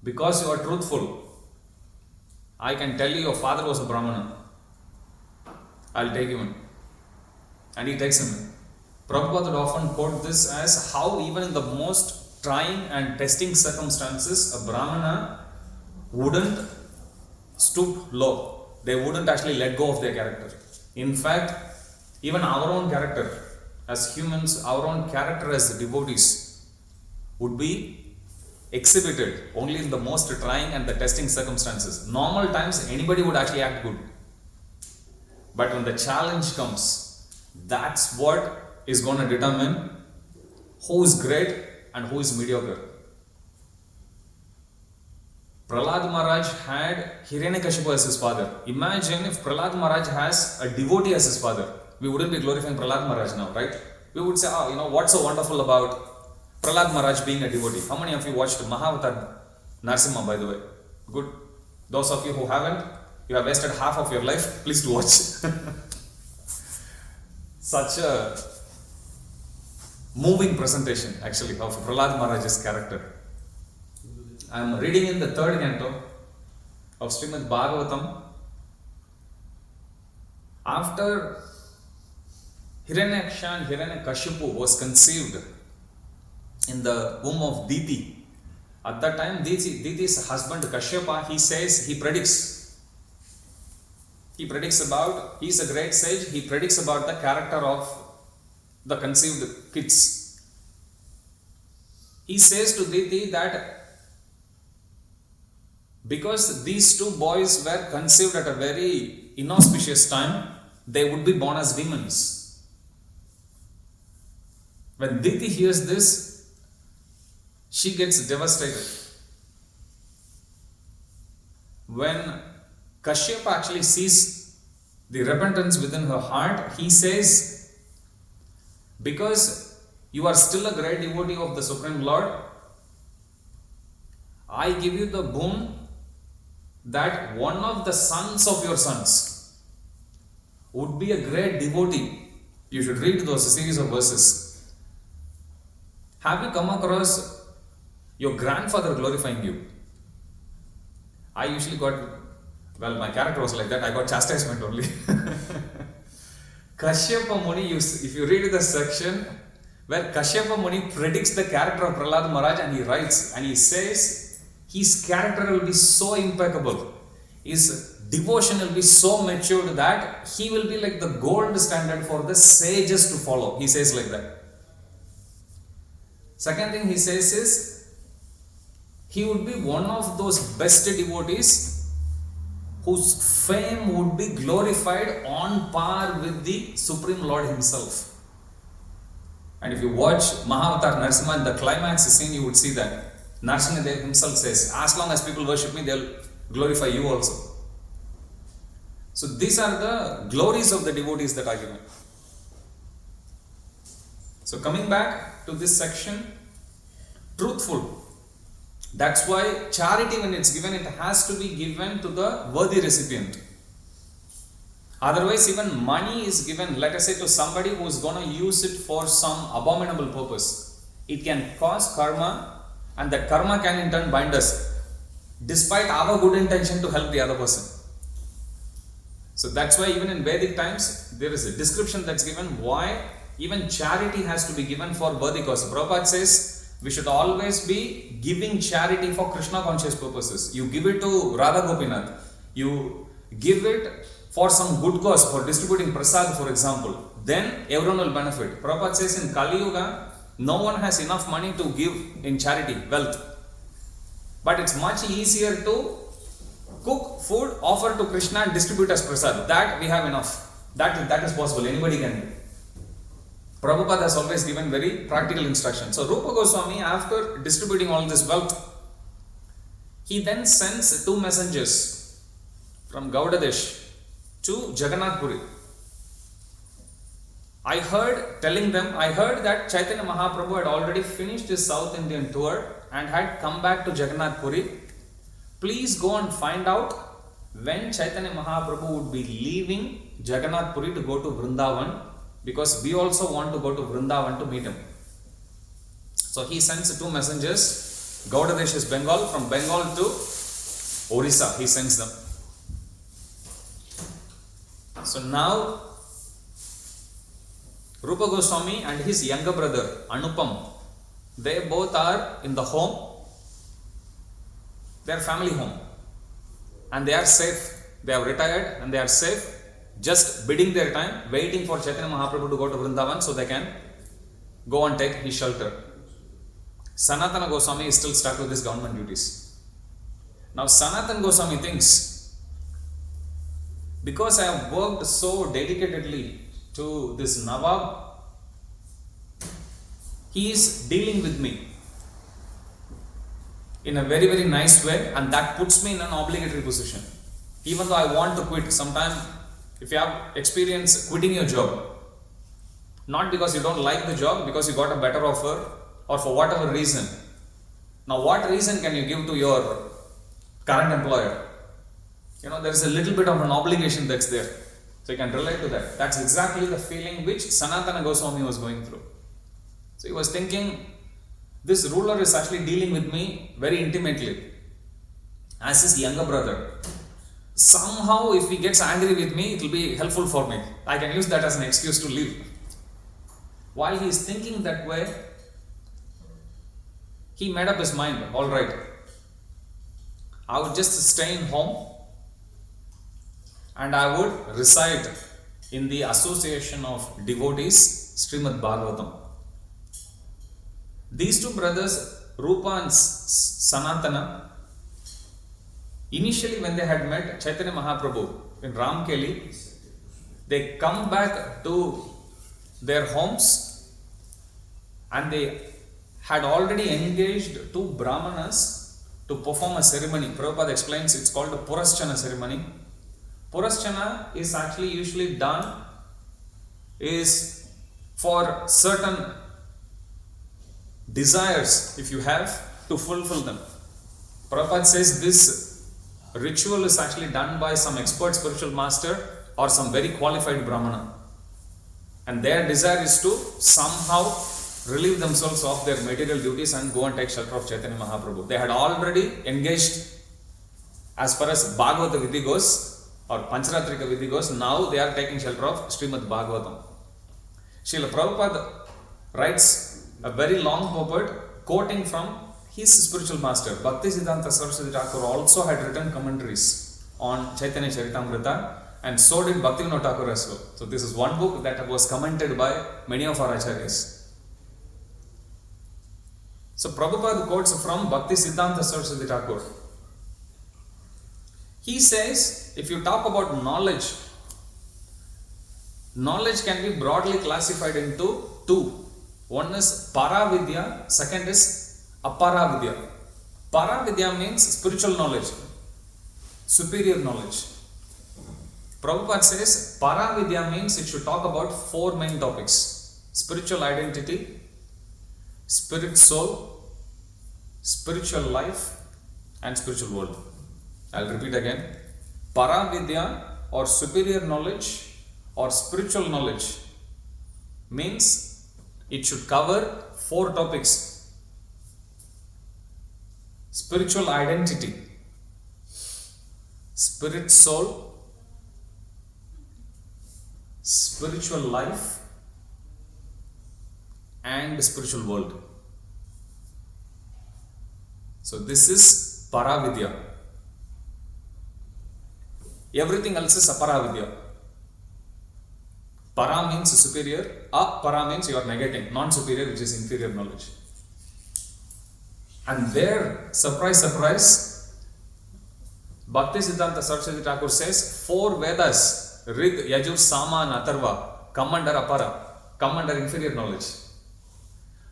A: because you are truthful, I can tell you your father was a Brahmana. I'll take him in. And he takes him in. Prabhupada would often quote this as how even in the most trying and testing circumstances, a Brahmana wouldn't stoop low. They wouldn't actually let go of their character. In fact, even our own character as humans, our own character as devotees would be exhibited only in the most trying and the testing circumstances. Normal times, anybody would actually act good. But when the challenge comes, that's what is going to determine who is great and who is mediocre. Prahlad Maharaj had Hiranyakashipu as his father. Imagine if Prahlad Maharaj has a devotee as his father. We wouldn't be glorifying Prahlad Maharaj now, right? We would say, what's so wonderful about Prahlad Maharaj being a devotee? How many of you watched Mahavatar Narsimha, by the way? Good. Those of you who haven't, you have wasted half of your life. Please do watch. Such a moving presentation, actually, of Prahlad Maharaj's character. I am reading in the third canto of Srimad Bhagavatam. After Hiranyaksha and Hiranyakashipu was conceived in the womb of Diti, at that time Diti's husband Kashyapa, he predicts about, he is a great sage, he predicts about the character of the conceived kids. He says to Diti that because these two boys were conceived at a very inauspicious time, they would be born as demons. When Diti hears this, she gets devastated. When Kashyapa actually sees the repentance within her heart, he says, because you are still a great devotee of the Supreme Lord, I give you the boon that one of the sons of your sons would be a great devotee. You should read those series of verses. Have you come across your grandfather glorifying you? I usually my character was like that, I got chastisement only. Kashyapa Muni, if you read the section where Kashyapa Muni predicts the character of Prahlad Maharaj, and he writes and he says, his character will be so impeccable, his devotion will be so matured that he will be like the gold standard for the sages to follow. He says like that. Second thing he says is, he would be one of those best devotees whose fame would be glorified on par with the Supreme Lord himself. And if you watch Mahavatar Narsimha in the climax scene, you would see that Narsimha himself says, as long as people worship me, they'll glorify you also. So these are the glories of the devotees that are given. So coming back to this section, truthful. That's why charity, when it's given, it has to be given to the worthy recipient. Otherwise, even money is given, let us say, to somebody who is going to use it for some abominable purpose. It can cause karma, and that karma can in turn bind us, despite our good intention to help the other person. So that's why even in Vedic times, there is a description that's given why even charity has to be given for worthy cause. Prabhupada says we should always be giving charity for Krishna conscious purposes. You give it to Radha Gopinath, you give it for some good cause, for distributing prasad, for example, then everyone will benefit. Prabhupada says in Kali Yuga, no one has enough money to give in charity, wealth. But it's much easier to cook food, offer to Krishna and distribute as prasad. That we have enough. That is possible. Anybody can do. Prabhupada has always given very practical instructions. So Rupa Goswami, after distributing all this wealth, he then sends two messengers from Gaudadesh to Jagannath Puri. I heard that Caitanya Mahāprabhu had already finished his South Indian tour and had come back to Jagannath Puri. Please go and find out when Caitanya Mahāprabhu would be leaving Jagannath Puri to go to Vrindavan, because we also want to go to Vrindavan to meet him. So he sends two messengers. Gaudadesh is Bengal. From Bengal to Orissa, he sends them. So now Rupa Goswami and his younger brother Anupam, They both are in the home, their family home, and they are safe. They have retired and they are safe, just biding their time, waiting for Caitanya Mahaprabhu to go to Vrindavan so they can go and take his shelter. Sanatana Goswami is still stuck with his government duties. Now Sanatana Goswami thinks, because I have worked so dedicatedly to this Nawab, he is dealing with me in a very, very nice way, and that puts me in an obligatory position. Even though I want to quit, sometimes if you have experience quitting your job, not because you don't like the job, because you got a better offer or for whatever reason. Now what reason can you give to your current employer? There is a little bit of an obligation that's there. So you can relate to that. That's exactly the feeling which Sanatana Goswami was going through. So he was thinking, this ruler is actually dealing with me very intimately as his younger brother. Somehow if he gets angry with me, it will be helpful for me. I can use that as an excuse to leave. While he is thinking that way, he made up his mind, alright, I would just stay in home and I would recite in the association of devotees Srimad Bhagavatam. These two brothers, Rupa and Sanatana, initially when they had met Caitanya Mahaprabhu in Ramkeli, they come back to their homes and they had already engaged two Brahmanas to perform a ceremony. Prabhupada explains it's called a Puraschana ceremony. Puraschana is actually usually done is for certain desires, if you have, to fulfill them. Prabhupada says this ritual is actually done by some expert spiritual master or some very qualified Brahmana. And their desire is to somehow relieve themselves of their material duties and go and take shelter of Caitanya Mahaprabhu. They had already engaged as far as Bhagavata Vidhi goes or Pancharatrika Vidhi goes. Now they are taking shelter of Srimad Bhagavatam. Srila Prabhupada writes a very long purport quoting from his spiritual master. Bhaktisiddhanta Saraswati Thakur also had written commentaries on Caitanya Caritamrita, and so did Bhaktivinoda Thakur as well. So this is one book that was commented by many of our acharyas. So Prabhupada quotes from Bhaktisiddhanta Saraswati Thakur. He says, if you talk about knowledge, knowledge can be broadly classified into two. One is Paravidya, second is Aparavidya. Paravidya means spiritual knowledge, superior knowledge. Prabhupada says Paravidya means it should talk about four main topics: spiritual identity, spirit soul, spiritual life, and spiritual world. I'll repeat again. Paravidya or superior knowledge or spiritual knowledge means it should cover four topics: spiritual identity, spirit soul, spiritual life, and spiritual world. So this is Paravidya. Everything else is Aparavidya. Para means superior, Apara means you are negating, non-superior, which is inferior knowledge. And there, surprise, surprise, Bhaktisiddhanta Saraswati Thakur says, four Vedas, Rig, Yajur, Sama and Atharva, come under Apara, come under inferior knowledge.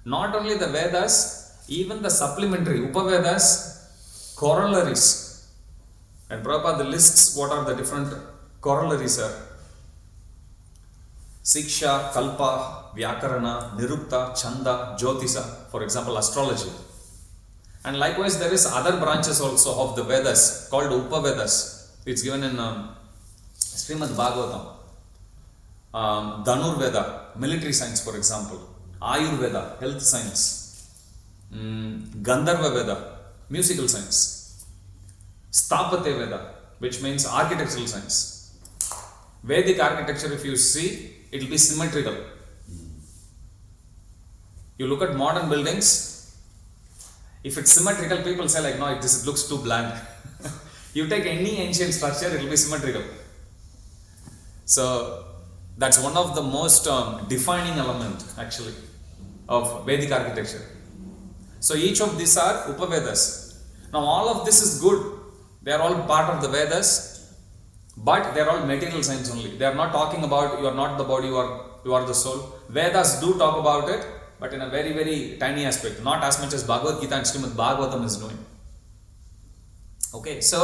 A: Not only the Vedas, even the supplementary, Upavedas, corollaries. And Prabhupada lists what are the different corollaries are. Siksha, Kalpa, Vyakarana, Nirukta, Chanda, Jyotisa, for example, astrology. And likewise, there is other branches also of the Vedas called Upavedas. It's given in Srimad Bhagavatam. Dhanur Veda, military science, for example. Ayurveda, health science. Gandharva Veda, musical science. Sthapate Veda, which means architectural science. Vedic architecture, if you see, it will be symmetrical. You look at modern buildings, If it's symmetrical, people say like, no, this looks too bland. You take any ancient structure, it will be symmetrical. So that's one of the most defining element actually of Vedic architecture. So each of these are Upavedas. Now all of this is good. They are all part of the Vedas, but they are all material science only. They are not talking about you are not the body, you are the soul. Vedas do talk about it, but in a very, very tiny aspect, not as much as Bhagavad Gita and Srimad Bhagavatam is doing. Okay, so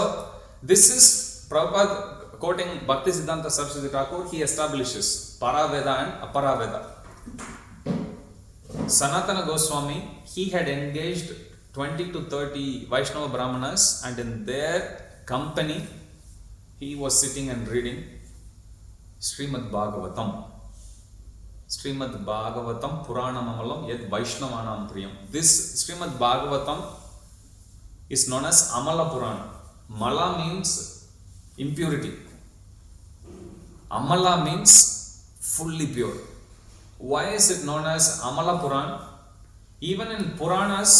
A: this is Prabhupada quoting Bhakti Siddhanta Saraswati Thakur. He establishes Paraveda and Aparaveda. Sanatana Goswami, he had engaged 20 to 30 Vaishnava Brahmanas, and in their company he was sitting and reading Srimad Bhagavatam. Srimad Bhagavatam Puranamamalam Yad Vaishnavanam Priyam. This Srimad Bhagavatam is known as Amala Purana. Mala means impurity. Amala means fully pure. Why is it known as Amala Purana? Even in Puranas,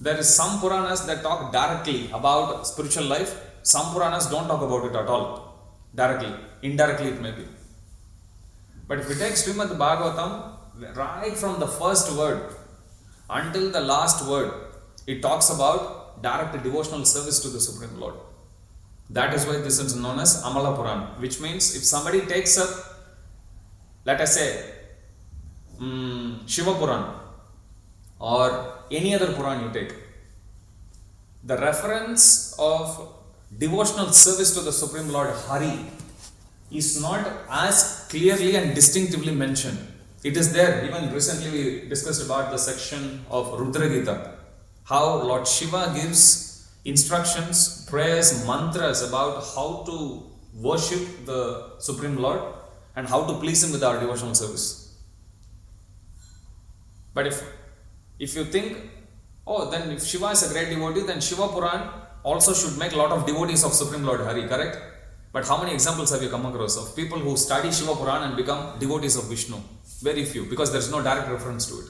A: there is some Puranas that talk directly about spiritual life. Some Puranas don't talk about it at all. Directly. Indirectly it may be. But if we take Srimad Bhagavatam, right from the first word until the last word, it talks about direct devotional service to the Supreme Lord. That is why this is known as Amala Purana, which means if somebody takes up, let us say, Shiva Purana or any other Purana you take, the reference of devotional service to the Supreme Lord Hari is not as clearly and distinctively mentioned. It is there. Even recently we discussed about the section of Rudra Gita, how Lord Shiva gives instructions, prayers, mantras about how to worship the Supreme Lord and how to please Him with our devotional service. But if you think, oh, then if Shiva is a great devotee, then Shiva Puran also should make a lot of devotees of Supreme Lord Hari, correct? But how many examples have you come across of people who study Shiva Puran and become devotees of Vishnu? Very few, because there is no direct reference to it.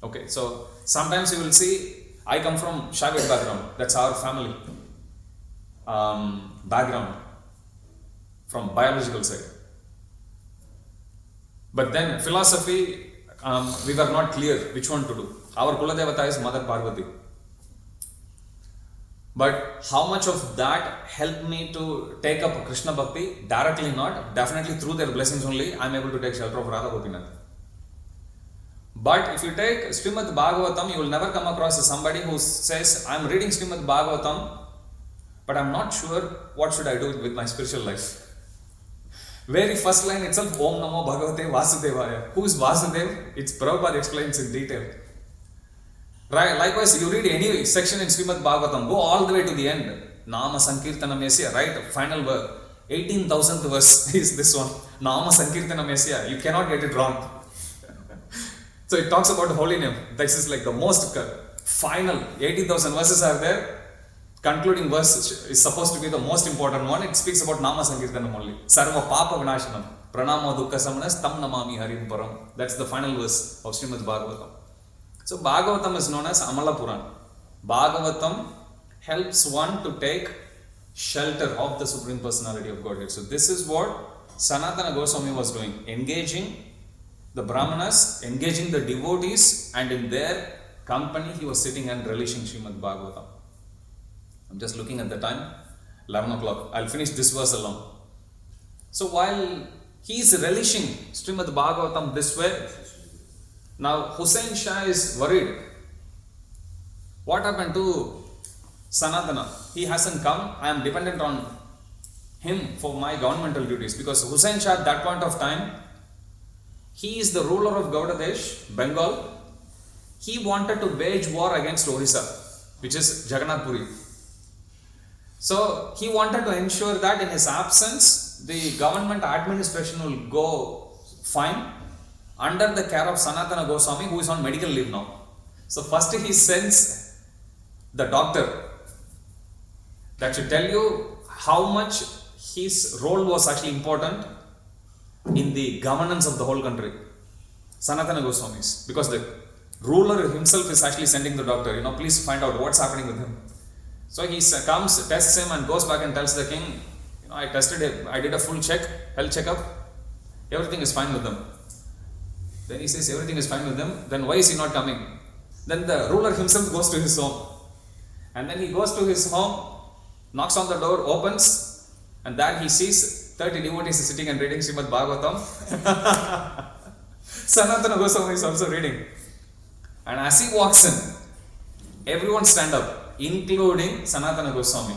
A: Okay, so sometimes you will see, I come from Shaivat background, that's our family background, from biological side. But then philosophy, we were not clear which one to do. Our Kuladevata is Mother Parvati. But how much of that helped me to take up Krishna Bhakti? Directly not. Definitely through their blessings only, I am able to take shelter of Radha Gopinath. But if you take Srimad Bhagavatam, you will never come across somebody who says, I am reading Srimad Bhagavatam, but I am not sure what should I do with my spiritual life. Very first line itself, Om Namo Bhagavate Vasudevaya. Who is Vasudev? It's Prabhupada explains in detail. Right? Likewise, you read any section in Srimad Bhagavatam, go all the way to the end. Nama Sankirtana Mesya, right? Final verse. 18,000th verse is this one. Nama Sankirtana Mesya. You cannot get it wrong. So it talks about the holy name. This is like the most final. 18,000 verses are there. Concluding verse is supposed to be the most important one. It speaks about Nama Sankirtanam only. Sarva Papa Vinashanam. Pranama Dukkha Samanas Tam Namami Harim Param. That's the final verse of Srimad Bhagavatam. So Bhagavatam is known as Amala Puran. Bhagavatam helps one to take shelter of the Supreme Personality of Godhead. So this is what Sanatana Goswami was doing. Engaging the Brahmanas, engaging the devotees, and in their company he was sitting and relishing Srimad Bhagavatam. I'm just looking at the time, 11 o'clock. I'll finish this verse alone. So while he is relishing Srimad Bhagavatam this way, now Hussain Shah is worried. What happened to Sanatana? He hasn't come. I am dependent on him for my governmental duties, because Hussain Shah at that point of time, he is the ruler of Gauda Desh, Bengal. He wanted to wage war against Orissa, which is Jagannath Puri. So he wanted to ensure that in his absence, the government administration will go fine under the care of Sanatana Goswami, who is on medical leave now. So first he sends the doctor. That should tell you how much his role was actually important in the governance of the whole country. Sanatana Goswamis. Because the ruler himself is actually sending the doctor, please find out what's happening with him. So he comes, tests him, and goes back and tells the king, I tested him, I did a full health checkup, everything is fine with him. Then he says everything is fine with him, then why is he not coming? Then the ruler himself goes to his home. And then he goes to his home, knocks on the door, opens, and then he sees 30 devotees sitting and reading Srimad Bhagavatam. Sanatana Goswami is also reading. And as he walks in, everyone stand up, including Sanatana Goswami.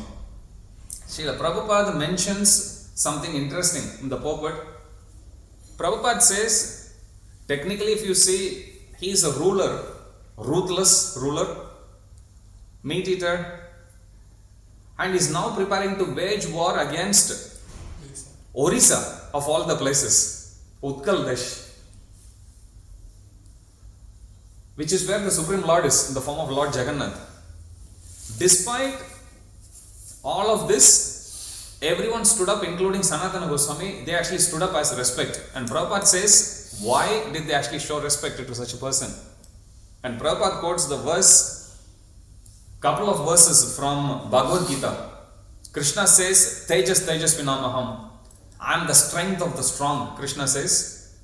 A: Srila Prabhupada mentions something interesting in the purport. Prabhupada says, technically if you see, he is a ruler, ruthless ruler, meat eater, and is now preparing to wage war against Orissa of all the places, Utkal Desh, which is where the Supreme Lord is in the form of Lord Jagannath. Despite all of this, everyone stood up, including Sanatana Goswami. They actually stood up as respect. And Prabhupada says, why did they actually show respect to such a person? And Prabhupada quotes the verse, couple of verses from Bhagavad Gita. Krishna says, Tejas Tejas Vinamaham. I am the strength of the strong, Krishna says.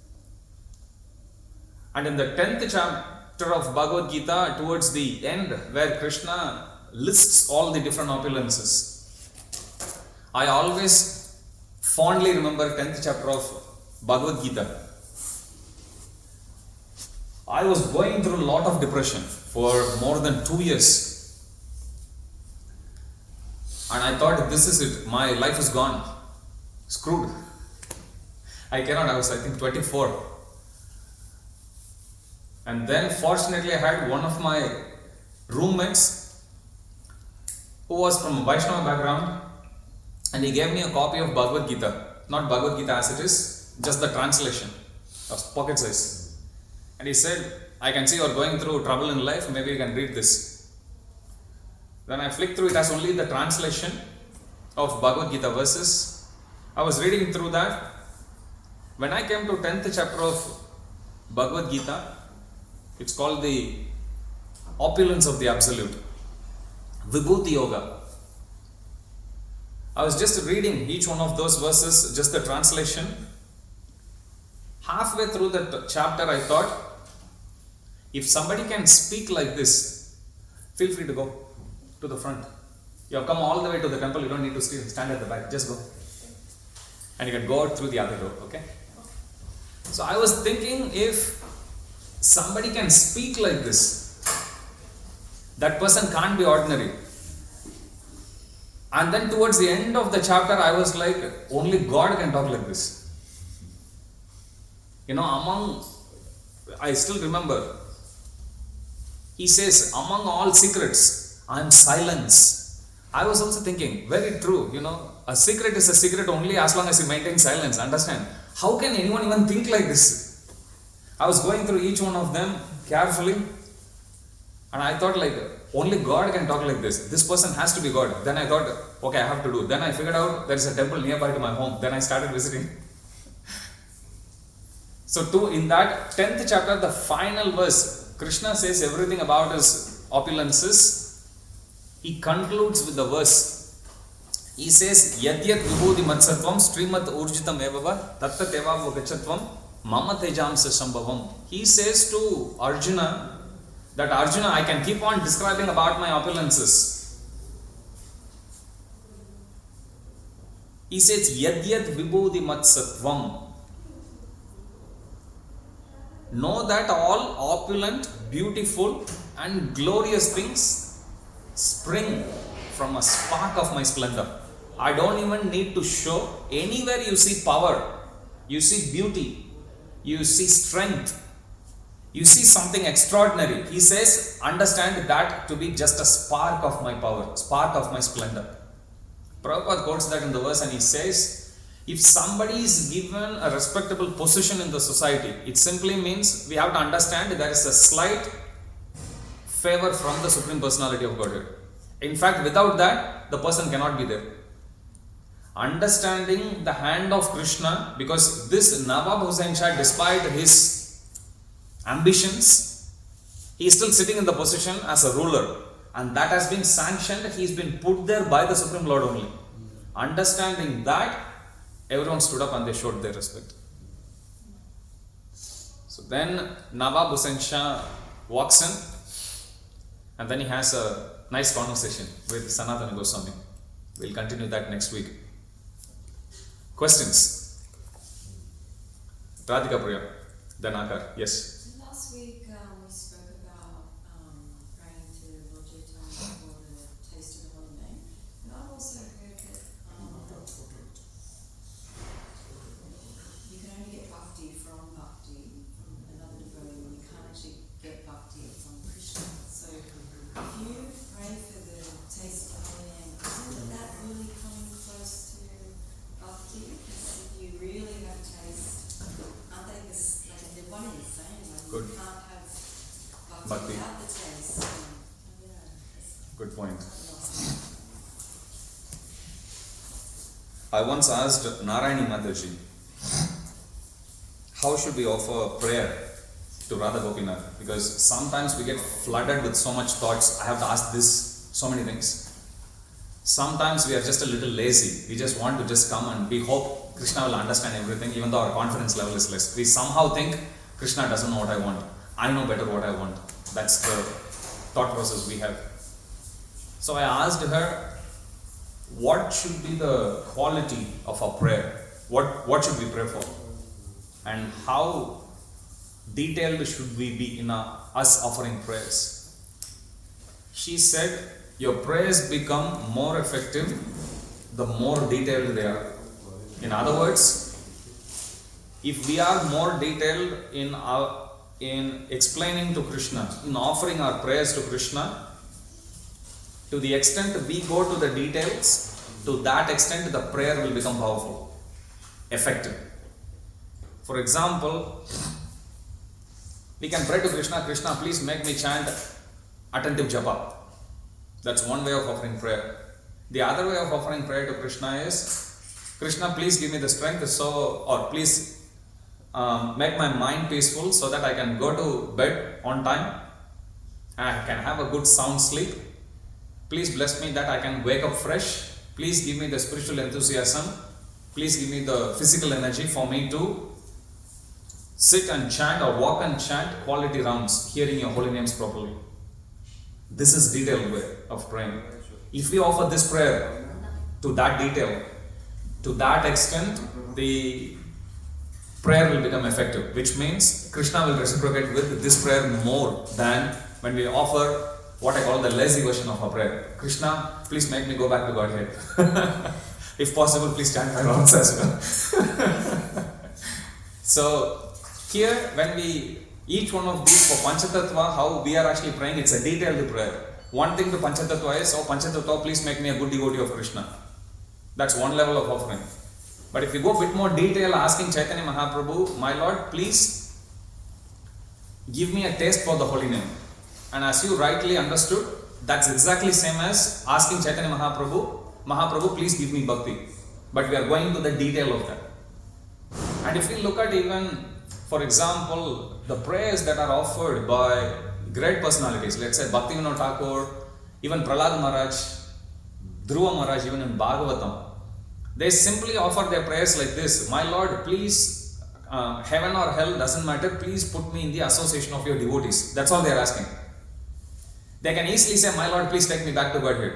A: And in the 10th chapter of Bhagavad Gita, towards the end, where Krishna lists all the different opulences, I always fondly remember 10th chapter of Bhagavad Gita. I was going through a lot of depression for more than 2 years. And I thought, this is it, my life is gone, screwed. I was 24. And then fortunately I had one of my roommates who was from a Vaishnava background, and he gave me a copy of Bhagavad Gita, not Bhagavad Gita as it is, just the translation of pocket size. And he said, I can see you are going through trouble in life, maybe you can read this. Then I flicked through it as only the translation of Bhagavad Gita verses. I was reading through that. When I came to 10th chapter of Bhagavad Gita, it's called the opulence of the absolute, Vibhuti Yoga. I was just reading each one of those verses, just the translation. Halfway through the chapter, I thought, if somebody can speak like this, feel free to go to the front. You have come all the way to the temple, you don't need to stand at the back, just go. And you can go out through the other door, okay? So I was thinking, if somebody can speak like this, that person can't be ordinary. And then towards the end of the chapter, I was like, only God can talk like this. I still remember, he says, among all secrets, I am silence. I was also thinking, very true, a secret is a secret only as long as you maintain silence, understand? How can anyone even think like this? I was going through each one of them carefully, and I thought only God can talk like this. This person has to be God. Then I thought, okay, I have to do. Then I figured out there is a temple nearby to my home. Then I started visiting. So in that 10th chapter, the final verse, Krishna says everything about his opulences. He concludes with the verse. He says, Yadyat vibhuti matsatvam srimat urjitam evava tattat evav gachatvam mama tejamsa sambhavam. He says to Arjuna, that Arjuna, I can keep on describing about my opulences. He says, Yadyat vibhuti matsatvam. Know that all opulent, beautiful and glorious things spring from a spark of my splendor. I don't even need to show. Anywhere you see power, you see beauty, you see strength, you see something extraordinary. He says, understand that to be just a spark of my power, spark of my splendor. Prabhupada quotes that in the verse, and he says, if somebody is given a respectable position in the society, it simply means we have to understand there is a slight favor from the Supreme Personality of Godhead. In fact, without that, the person cannot be there. Understanding the hand of Krishna, because this Nawab Hussain Shah, despite his ambitions, He is still sitting in the position as a ruler, and that has been sanctioned. He has been put there by the Supreme Lord only. Understanding that, everyone stood up and they showed their respect. So then Nawab Hussain Shah walks in, and then he has a nice conversation with Sanatana Goswami. We'll continue that next week. Questions? Radhika Priya, Danakar, yes.
B: Last week we spoke about praying to Lord Chaitanya for the taste of the holy name, and I've also heard that you can only get bhakti from another devotee, and you can't actually get bhakti from Krishna. So if you pray for the taste of the holy name, isn't that really coming close to bhakti? Because if you really have a taste, aren't they this, like one is the same, like
A: Good.
B: you can't have bhakti
A: Bhakti.
B: without the taste.
A: Good point. I once asked Narayani Mataji, how should we offer prayer to Radha Gopinath? Because sometimes we get flooded with so much thoughts. I have to ask this, so many things. Sometimes we are just a little lazy. We just want to just come and we hope Krishna will understand everything, even though our confidence level is less. We somehow think Krishna doesn't know what I want. I know better what I want. That's the thought process we have. So I asked her, what should be the quality of our prayer? What should we pray for? And how detailed should we be in us offering prayers? She said, your prayers become more effective the more detailed they are. In other words, if we are more detailed in explaining to Krishna, in offering our prayers to Krishna, to the extent we go to the details, to that extent the prayer will become powerful, effective. For example, we can pray to Krishna, Krishna, please make me chant attentive japa. That's one way of offering prayer. The other way of offering prayer to Krishna is, Krishna, please give me the strength or please make my mind peaceful so that I can go to bed on time and I can have a good sound sleep. Please bless me that I can wake up fresh. Please give me the spiritual enthusiasm. Please give me the physical energy for me to sit and chant or walk and chant quality rounds, hearing your holy names properly. This is detailed way of praying. If we offer this prayer to that detail, to that extent, the prayer will become effective, which means Krishna will reciprocate with this prayer more than when we offer what I call the lazy version of our prayer. Krishna, please make me go back to Godhead. If possible, please chant my rounds as well. So here, when each one of these for Panchatattva, how we are actually praying, it's a detailed prayer. One thing to Panchatattva is, Panchatattva, please make me a good devotee of Krishna. That's one level of offering. But if you go a bit more detail, asking Caitanya Mahāprabhu, my Lord, please give me a taste for the holy name. And as you rightly understood, that's exactly same as asking Caitanya Mahāprabhu, please give me bhakti. But we are going to the detail of that. And if we look at even, for example, the prayers that are offered by great personalities, let's say Bhaktivinoda Thakur, even Prahlad Maharaj, Dhruva Maharaj, even in Bhagavatam, they simply offer their prayers like this: my Lord, please, heaven or hell doesn't matter, please put me in the association of your devotees. That's all they are asking. They can easily say, my Lord, please take me back to Godhead.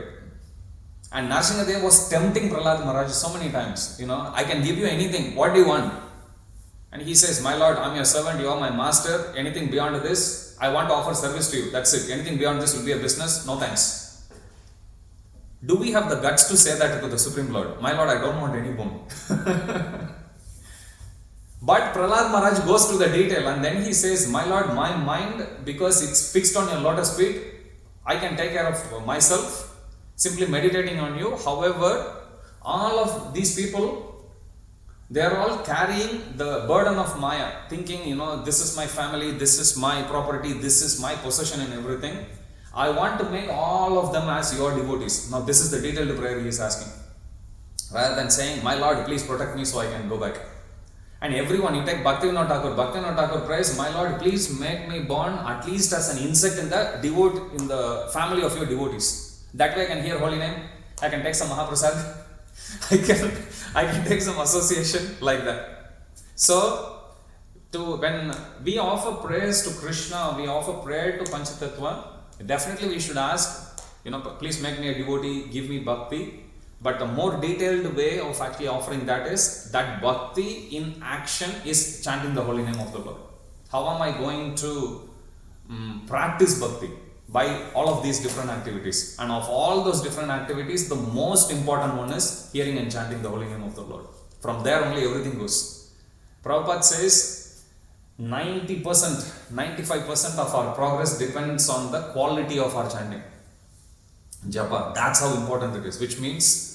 A: And Narasimhadev was tempting Prahlad Maharaj so many times. I can give you anything. What do you want? And he says, my Lord, I'm your servant, you are my master. Anything beyond this, I want to offer service to you. That's it. Anything beyond this will be a business. No thanks. Do we have the guts to say that to the Supreme Lord? My Lord, I don't want any boon. But Prahlad Maharaj goes to the detail and then he says, my Lord, my mind, because it's fixed on your lotus feet, I can take care of myself, simply meditating on you. However, all of these people, they are all carrying the burden of Maya, thinking, this is my family, this is my property, this is my possession and everything. I want to make all of them as your devotees. Now this is the detailed prayer he is asking. Rather than saying, my Lord, please protect me so I can go back. And everyone, you take Bhaktivinoda Thakur prays, my Lord, please make me born at least as an insect in the family of your devotees. That way I can hear holy name, I can take some Mahaprasad, I can take some association like that. So, when we offer prayers to Krishna, we offer prayer to Panchatattva, definitely we should ask, please make me a devotee, give me bhakti. But a more detailed way of actually offering that is that bhakti in action is chanting the holy name of the Lord. How am I going to practice bhakti? By all of these different activities. And of all those different activities, the most important one is hearing and chanting the holy name of the Lord. From there only everything goes. Prabhupada says 90%, 95% of our progress depends on the quality of our chanting. Japa, that's how important it is, which means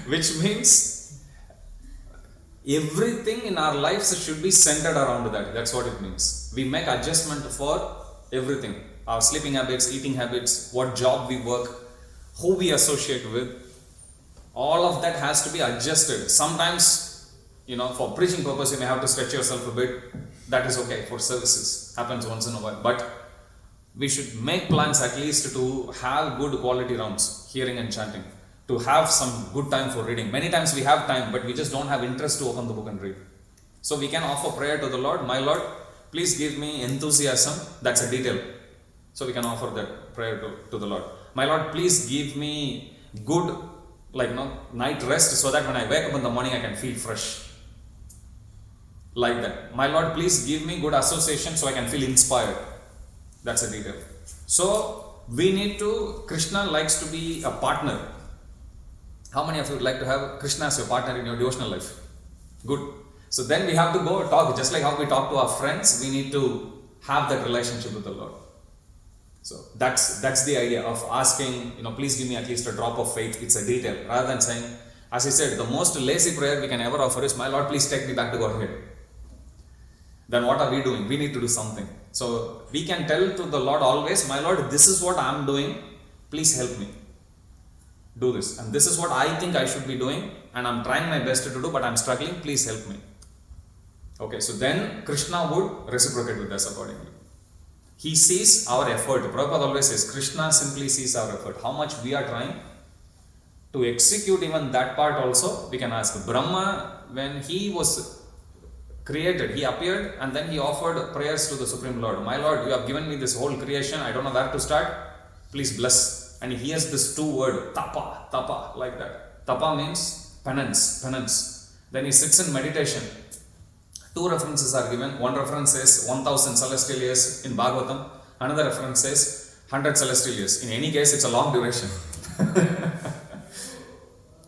A: which means everything in our lives should be centered around that. That's what it means. We make adjustment for everything. Our sleeping habits, eating habits, what job we work, who we associate with. All of that has to be adjusted. Sometimes, for preaching purpose, you may have to stretch yourself a bit. That is okay for services. Happens once in a while. But we should make plans at least to have good quality rounds, hearing and chanting, to have some good time for reading. Many times we have time, but we just don't have interest to open the book and read. So we can offer prayer to the Lord. My Lord, please give me enthusiasm. That's a detail. So we can offer that prayer to the Lord. My Lord, please give me good night rest so that when I wake up in the morning I can feel fresh. Like that. My Lord, please give me good association so I can feel inspired. That's a detail. So, we need to, Krishna likes to be a partner. How many of you would like to have Krishna as your partner in your devotional life? Good. So then we have to go talk, just like how we talk to our friends, we need to have that relationship with the Lord. So that's the idea of asking, please give me at least a drop of faith. It's a detail. Rather than saying, as I said, the most lazy prayer we can ever offer is, my Lord, please take me back to Godhead. Then what are we doing? We need to do something. So we can tell to the Lord always, my Lord, this is what I am doing. Please help me do this. And this is what I think I should be doing. And I'm trying my best to do, but I'm struggling. Please help me. Okay, so then Krishna would reciprocate with us accordingly. He sees our effort. Prabhupada always says, Krishna simply sees our effort. How much we are trying to execute even that part also, we can ask. Brahma, when he was created, he appeared and then he offered prayers to the Supreme Lord. My Lord, you have given me this whole creation. I don't know where to start. Please bless. And he has this two word, tapa, like that. Tapa means penance. Then he sits in meditation. Two references are given. One reference says 1000 celestial years in Bhagavatam. Another reference says 100 celestial years. In any case, it's a long duration.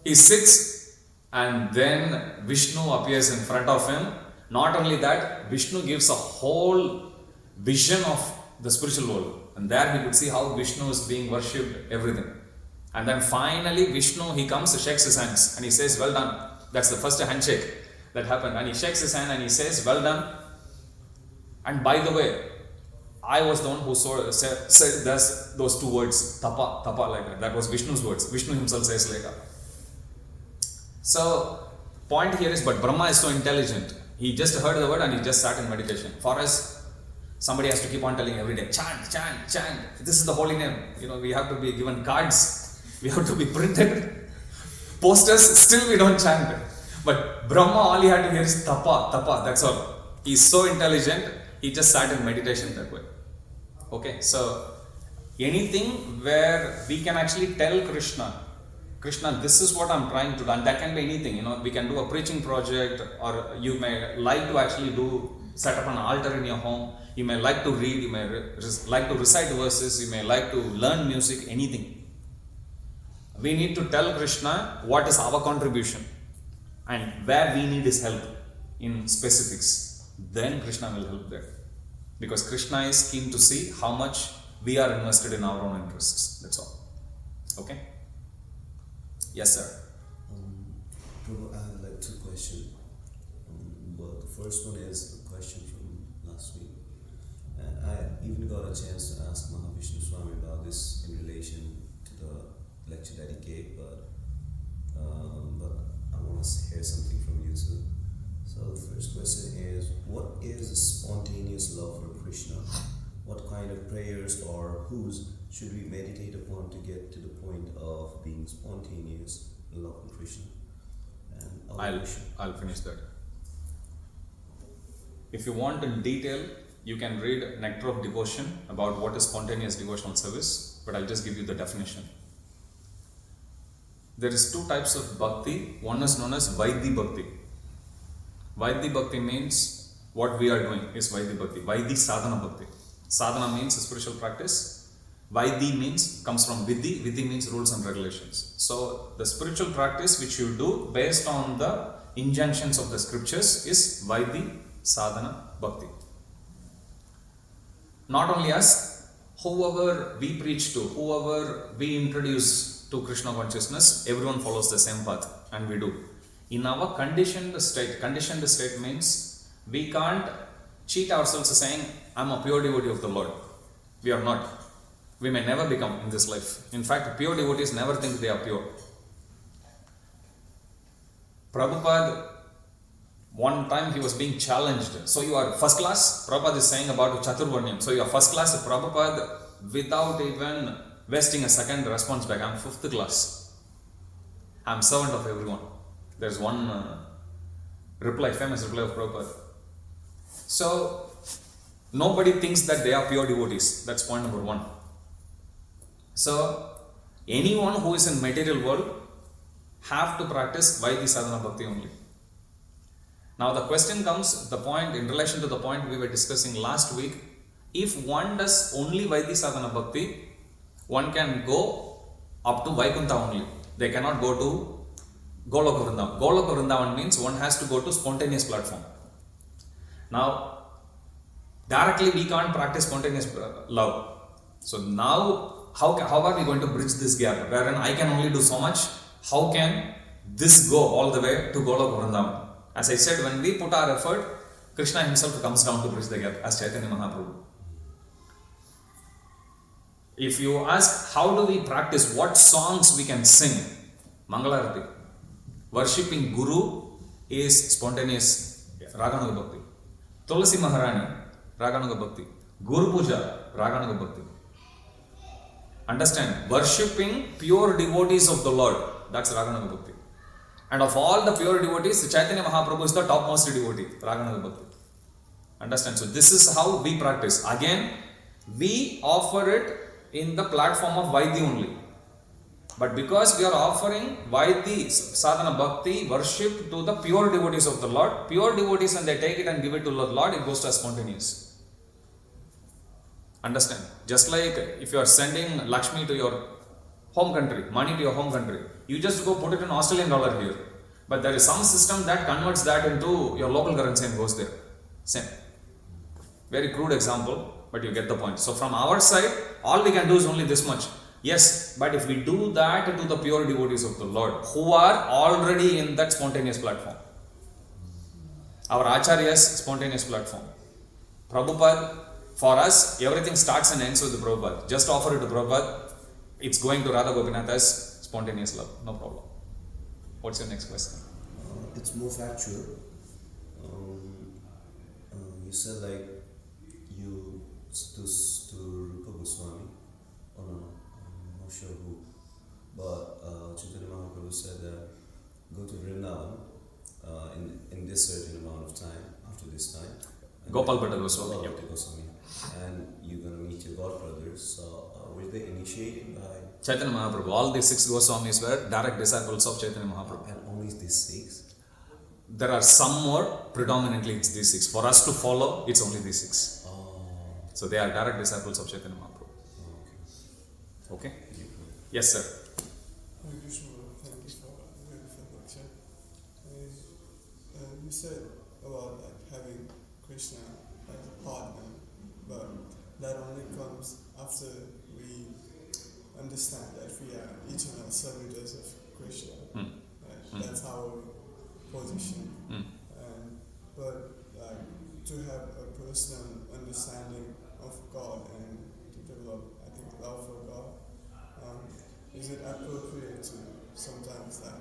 A: He sits and then Vishnu appears in front of him. Not only that, Vishnu gives a whole vision of the spiritual world. And there he could see how Vishnu is being worshipped, everything. And then finally Vishnu, he comes, shakes his hands and he says, well done. That's the first handshake that happened. And he shakes his hand and he says, well done. And by the way, I was the one who said those two words, tapa like that. That was Vishnu's words. Vishnu himself says later. So, point here is, but Brahma is so intelligent. He just heard the word and he just sat in meditation. For us, somebody has to keep on telling every day, chant. This is the holy name. We have to be given cards. We have to be printed. Posters, still we don't chant. But Brahma, all he had to hear is tapa, that's all. He's so intelligent, he just sat in meditation that way. Okay, so anything where we can actually tell Krishna, this is what I'm trying to do, and that can be anything, we can do a preaching project, or you may like to actually set up an altar in your home, you may like to read, you may like to recite verses, you may like to learn music, anything. We need to tell Krishna what is our contribution and where we need his help in specifics. Then Krishna will help there. Because Krishna is keen to see how much we are invested in our own interests. That's all. Okay? Yes, sir.
C: Prabhu, I have two questions. But the first one is a question from last week. And I even got a chance to ask Mahavishnu Swami about this in relation to the lecture that he gave, but but I want to hear something from you too. So the first question is, what is spontaneous love for Krishna? What kind of prayers or whose should we meditate upon to get to the point of being spontaneous in love for Krishna? And
A: I'll finish that. If you want in detail, you can read Nectar of Devotion about what is spontaneous devotional service, but I'll just give you the definition. There is two types of bhakti. One is known as Vaidhi Bhakti. Vaidhi Bhakti means what we are doing is Vaidhi Bhakti. Vaidhi Sadhana Bhakti. Sadhana means spiritual practice. Vaidhi means, comes from Vidhi. Vidhi means rules and regulations. So the spiritual practice which you do based on the injunctions of the scriptures is Vaidhi Sadhana Bhakti. Not only us, whoever we preach to, whoever we introduce to Krishna consciousness, everyone follows the same path, and we do. In our conditioned state means we can't cheat ourselves saying, I'm a pure devotee of the Lord. We are not. We may never become in this life. In fact, pure devotees never think they are pure. Prabhupada, one time he was being challenged. So you are first class? Prabhupada is saying about Chaturvarnyam. So you are first class? Prabhupada, without even wasting a second, response back, I'm fifth class. I'm servant of everyone. There's one reply, famous reply of Prabhupada. So nobody thinks that they are pure devotees. That's point number one. So anyone who is in material world have to practice Vaidhi Sadhana Bhakti only. Now the question comes, the point in relation to the point we were discussing last week, if one does only Vaidhi Sadhana Bhakti, one can go up to Vaikuntha only. They cannot go to Goloka Vrindavan. Goloka Vrindavan means one has to go to spontaneous platform. Now, directly we can't practice spontaneous love. So now, how are we going to bridge this gap? Wherein I can only do so much, how can this go all the way to Goloka Vrindavan? As I said, when we put our effort, Krishna himself comes down to bridge the gap as Caitanya Mahāprabhu. If you ask, how do we practice, what songs we can sing? Mangalarati. Worshipping Guru is spontaneous Raganuga Bhakti. Tulasi Maharani, Raganuga Bhakti. Guru Puja, Raganuga Bhakti. Understand, worshipping pure devotees of the Lord, that's Raganuga Bhakti. And of all the pure devotees, Caitanya Mahāprabhu is the topmost devotee, Raganuga Bhakti. Understand? So this is how we practice. Again, we offer it in the platform of Vaidhi only. But because we are offering Vaidhi Sadhana Bhakti worship to the pure devotees of the Lord, pure devotees, when they take it and give it to the Lord, it goes to as spontaneous. Understand? Just like if you are sending Lakshmi to your home country, money to your home country, you just go put it in Australian dollar here. But there is some system that converts that into your local currency and goes there. Same. Very crude example, but you get the point. So from our side, all we can do is only this much. Yes, but if we do that to the pure devotees of the Lord, who are already in that spontaneous platform. Our Acharya's spontaneous platform. Prabhupada, for us, everything starts and ends with the Prabhupada. Just offer it to Prabhupada. It's going to Radha Gopinath as spontaneous love. No problem. What's your next question?
C: It's more factual. You said like you to Rupa Gosvami. Oh no, I'm not sure who. But Chaitanya Mahāprabhu said that go to Vrindavan in this certain amount of time, after this time.
A: Gopal Bhatta Goswami.
C: Gopal Bhatta Goswami. And you're going to meet your god brothers. So were they initiated by
A: Chaitanya Mahāprabhu? All these 6 Goswamis were direct disciples of Chaitanya Mahāprabhu.
C: And only these 6?
A: There are some more, predominantly it's these 6. For us to follow, it's only these 6.
C: Oh.
A: So they are direct disciples of Chaitanya Mahāprabhu. Okay? Yes, sir.
D: Hare Krishna, thank you for the beautiful lecture. You said about like having Krishna as a partner, but that only comes after we understand that we are eternal servitors of Krishna. Right? That's our position. But like to have a personal understanding of God and to develop, I think, love for God, is it appropriate to sometimes like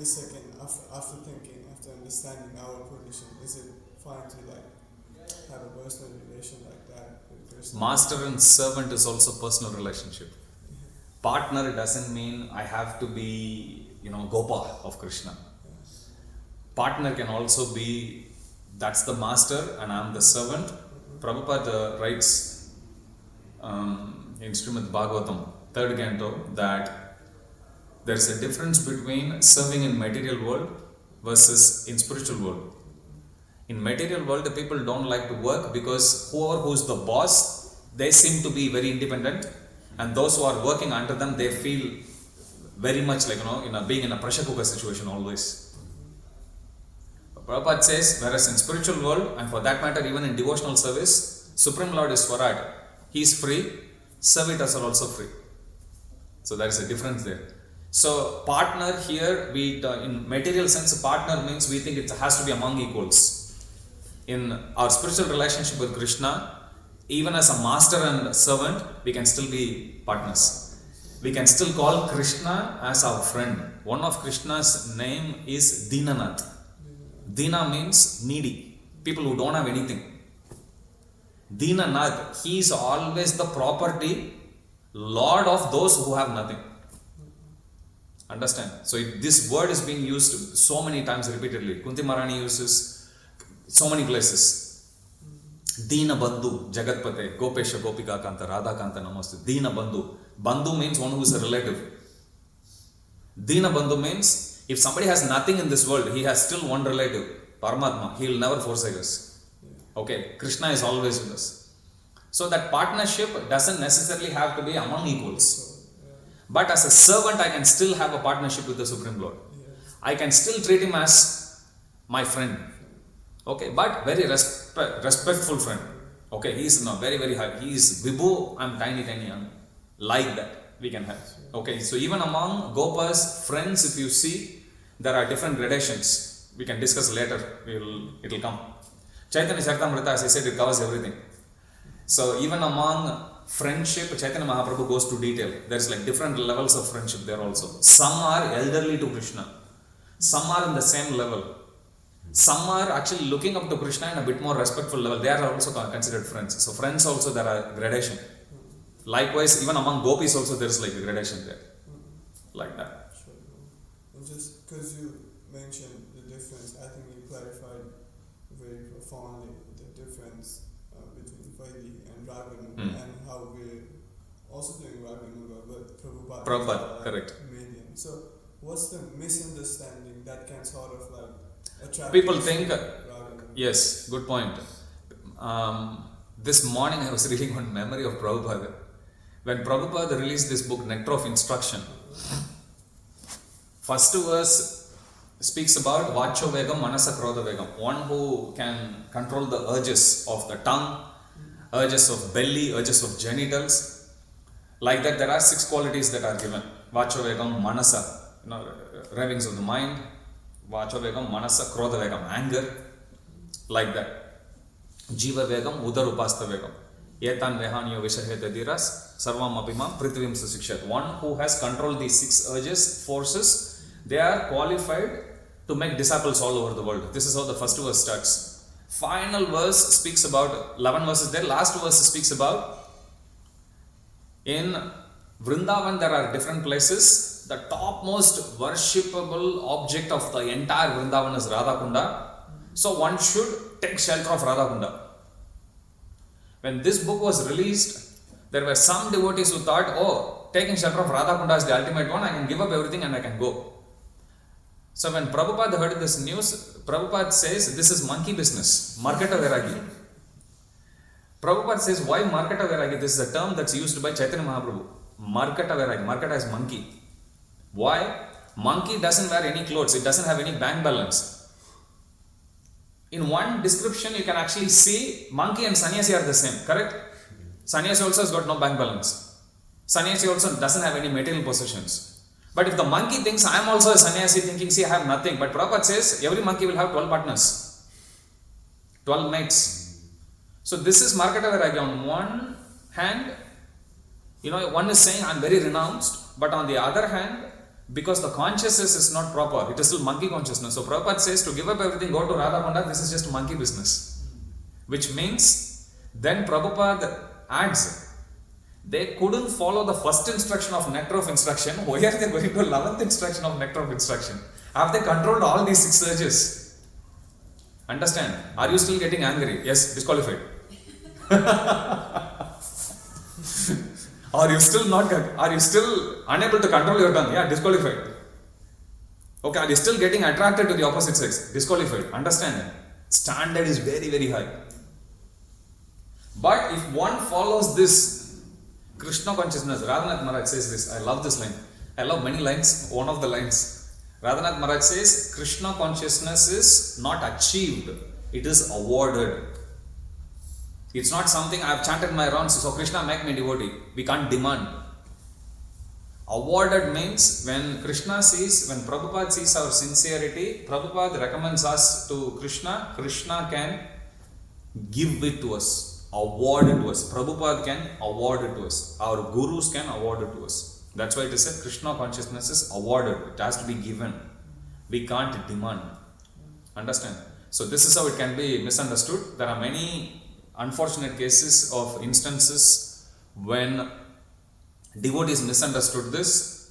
D: a second, after thinking, after understanding our position, is it fine to have a personal relation like that with Krishna?
A: Master and servant is also personal relationship. Partner doesn't mean I have to be, Gopa of Krishna. Partner can also be, that's the master and I'm the servant. Prabhupada writes in Srimad Bhagavatam, 3rd canto, that there is a difference between serving in material world versus in spiritual world. In material world, the people don't like to work because who's the boss, they seem to be very independent, and those who are working under them, they feel very much like, being in a pressure cooker situation always. Prabhupada says, whereas in spiritual world, and for that matter even in devotional service, Supreme Lord is Swaraj. He is free, servitors are also free. So there is a difference there. So partner here, in material sense, partner means we think it has to be among equals. In our spiritual relationship with Krishna, even as a master and servant, we can still be partners. We can still call Krishna as our friend. One of Krishna's name is Dinanath. Dina means needy, people who don't have anything. Dinanath, he is always the property, Lord of those who have nothing. Understand? So this word is being used so many times repeatedly. Kunti Maharani uses so many places. Dina Bandhu, Jagatpate, Gopesha Gopika Kanta, Radha Kanta Namaste. Dina Bandhu. Bandhu means one who is a relative. Dina Bandhu means if somebody has nothing in this world, he has still one relative, Paramatma. He will never forsake us. Okay, Krishna is always with us. So that partnership doesn't necessarily have to be among equals. But as a servant, I can still have a partnership with the Supreme Lord. I can still treat him as my friend. Okay, but very respectful friend. Okay, he is not very, very high. He is Vibhu, I'm tiny. I'm like that we can have. Okay, so even among Gopas, friends, if you see, there are different gradations. We can discuss later. It will come. Caitanya Caritamrita, as I said, it covers everything. So even among friendship, Caitanya Mahāprabhu goes to detail. There's different levels of friendship there also. Some are elderly to Krishna. Some are in the same level. Some are actually looking up to Krishna in a bit more respectful level. They are also considered friends. So friends also, there are gradation. Likewise, even among gopis also there is a gradation there. Like that.
D: Sure. And just because you mentioned the difference, I think you clarified very profoundly the difference between Vaidhi and Raganuga and how we're also doing Raganuga, but Prabhupada
A: correct.
D: Medium. So what's the misunderstanding that can sort of attract
A: people think,
D: Raganuga?
A: Yes, good point. This morning I was reading one memory of Prabhupada. When Prabhupada released this book, Nectar of Instruction, first verse speaks about Vacho Vegam, Manasa Krodha Vegam, one who can control the urges of the tongue, urges of belly, urges of genitals. Like that, there are 6 qualities that are given. Vacho Vegam, Manasa, ravings of the mind. Vacho Vegam, Manasa, Krodha Vegam, anger. Like that. Jiva Vegam, Udarupasta Vegam. Yetan Vehanyo Vishaheta Diras, Sarvam Apimam, Prithvim Susikshat. One who has controlled these 6 urges, forces, they are qualified to make disciples all over the world. This is how the first verse starts. Final verse speaks about, 11 verses there, last verse speaks about, in Vrindavan there are different places. The topmost worshipable object of the entire Vrindavan is Radha Kunda. So one should take shelter of Radha Kunda. When this book was released, there were some devotees who thought, taking shelter of Radha Kunda is the ultimate one, I can give up everything and I can go. So when Prabhupada heard this news, Prabhupada says, this is monkey business, Marketa Vairagi. Prabhupada says, why Marketa Vairagi? This is a term that's used by Chaitanya Mahaprabhu. Marketa Vairagi, Marketa is monkey. Why? Monkey doesn't wear any clothes, it doesn't have any bank balance. In one description, you can actually see monkey and sannyasi are the same, correct? Sannyasi also has got no bank balance. Sannyasi also doesn't have any material possessions. But if the monkey thinks, I am also a sannyasi, thinking, see, I have nothing. But Prabhupada says, every monkey will have 12 partners, 12 mates. So this is Marketa Vairagi. On one hand, one is saying, I am very renounced. But on the other hand, Because the consciousness is not proper. It is still monkey consciousness. So Prabhupada says to give up everything, go to Radha Kunda, this is just monkey business. Which means, then Prabhupada adds, they couldn't follow the first instruction of nectar of instruction. Why are they going to 11th instruction of nectar of instruction? Have they controlled all these 6 urges? Understand? Are you still getting angry? Yes, disqualified. Are you still unable to control your tongue? Yeah, disqualified. Okay, are you still getting attracted to the opposite sex? Disqualified. Understand? Standard is very, very high. But if one follows this Krishna consciousness, Radhanath Maharaj says this, I love this line. I love many lines. One of the lines, Radhanath Maharaj says, Krishna consciousness is not achieved, it is awarded. It's not something I have chanted my rounds, so Krishna make me devotee. We can't demand. Awarded means when Prabhupada sees our sincerity, Prabhupada recommends us to Krishna, Krishna can give it to us, award it to us. Prabhupada can award it to us. Our gurus can award it to us. That's why it is said Krishna consciousness is awarded. It has to be given. We can't demand. Understand? So this is how it can be misunderstood. There are many unfortunate cases of instances when devotees misunderstood this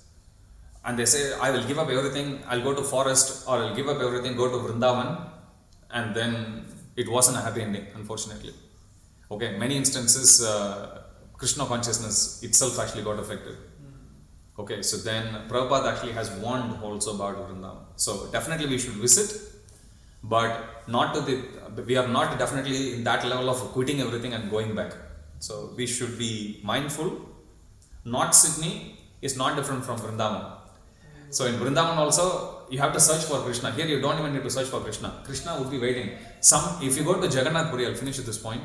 A: and they say, I will give up everything, I'll go to forest, or I'll give up everything, go to Vrindavan, and then it wasn't a happy ending, unfortunately. Okay, many instances Krishna consciousness itself actually got affected. Okay, so then Prabhupada actually has warned also about Vrindavan. So definitely we should visit, but we are not definitely in that level of quitting everything and going back. So we should be mindful. Not Sydney is not different from Vrindavan. So in Vrindavan also, you have to search for Krishna. Here you don't even need to search for Krishna. Krishna would be waiting. If you go to Jagannath Puri, I'll finish at this point.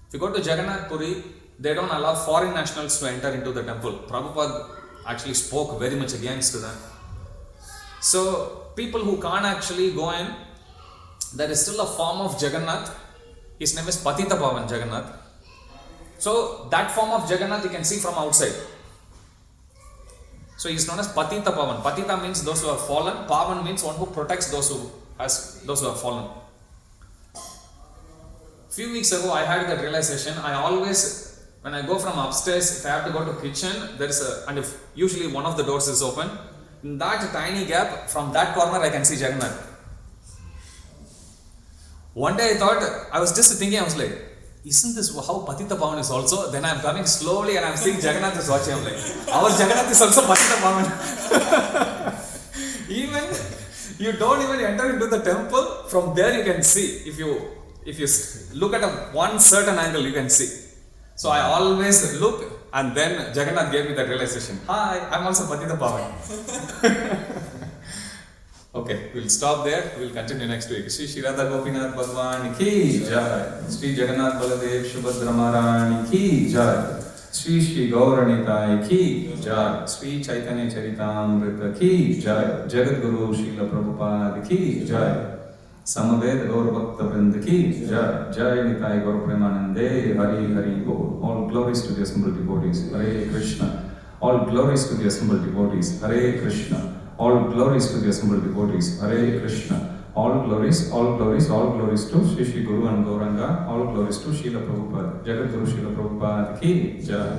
A: If you go to Jagannath Puri, they don't allow foreign nationals to enter into the temple. Prabhupada actually spoke very much against that. So people who can't actually go in, there is still a form of Jagannath. His name is Patita Pavan Jagannath. So that form of Jagannath you can see from outside. So he is known as Patita Pavan. Patita means those who have fallen. Pavan means one who protects those who have fallen. Few weeks ago I had that realization. I always, when I go from upstairs, if I have to go to kitchen, and if usually one of the doors is open, in that tiny gap, from that corner I can see Jagannath. One day I was just thinking, I was like, isn't this how Patita Pavan is also? Then I am coming slowly and I am seeing Jagannath is watching. I'm like, our Jagannath is also Patita Pavan. Even, you don't even enter into the temple, from there you can see. If you look at one certain angle, you can see. So I always look, and then Jagannath gave me that realization. Hi, I'm also Patita Pavan. Okay, we'll stop there. We'll continue next week. Shri Radha Gopinath Bhagwan ki jai. Shri Jagannath Baladev Subhadra Maharani ki jai. Shri Gauranita ki jai. Śrī Caitanya Caritamrita ki jai. Jagat Guru Srila Prabhupada ki jai. Samaved Gaur Bhakta Vrinda ki jai. Jai Nitai Gaur Premanande Hari Hari Bol. All glories to the assembled devotees. Hare Krishna. All glories to the assembled devotees. Hare Krishna. All glories to the assembled devotees. Hare Krishna. All glories to Shri Guru and Gauranga. All glories to Srila Prabhupada. Jagat Guru Srila Prabhupada ki jai.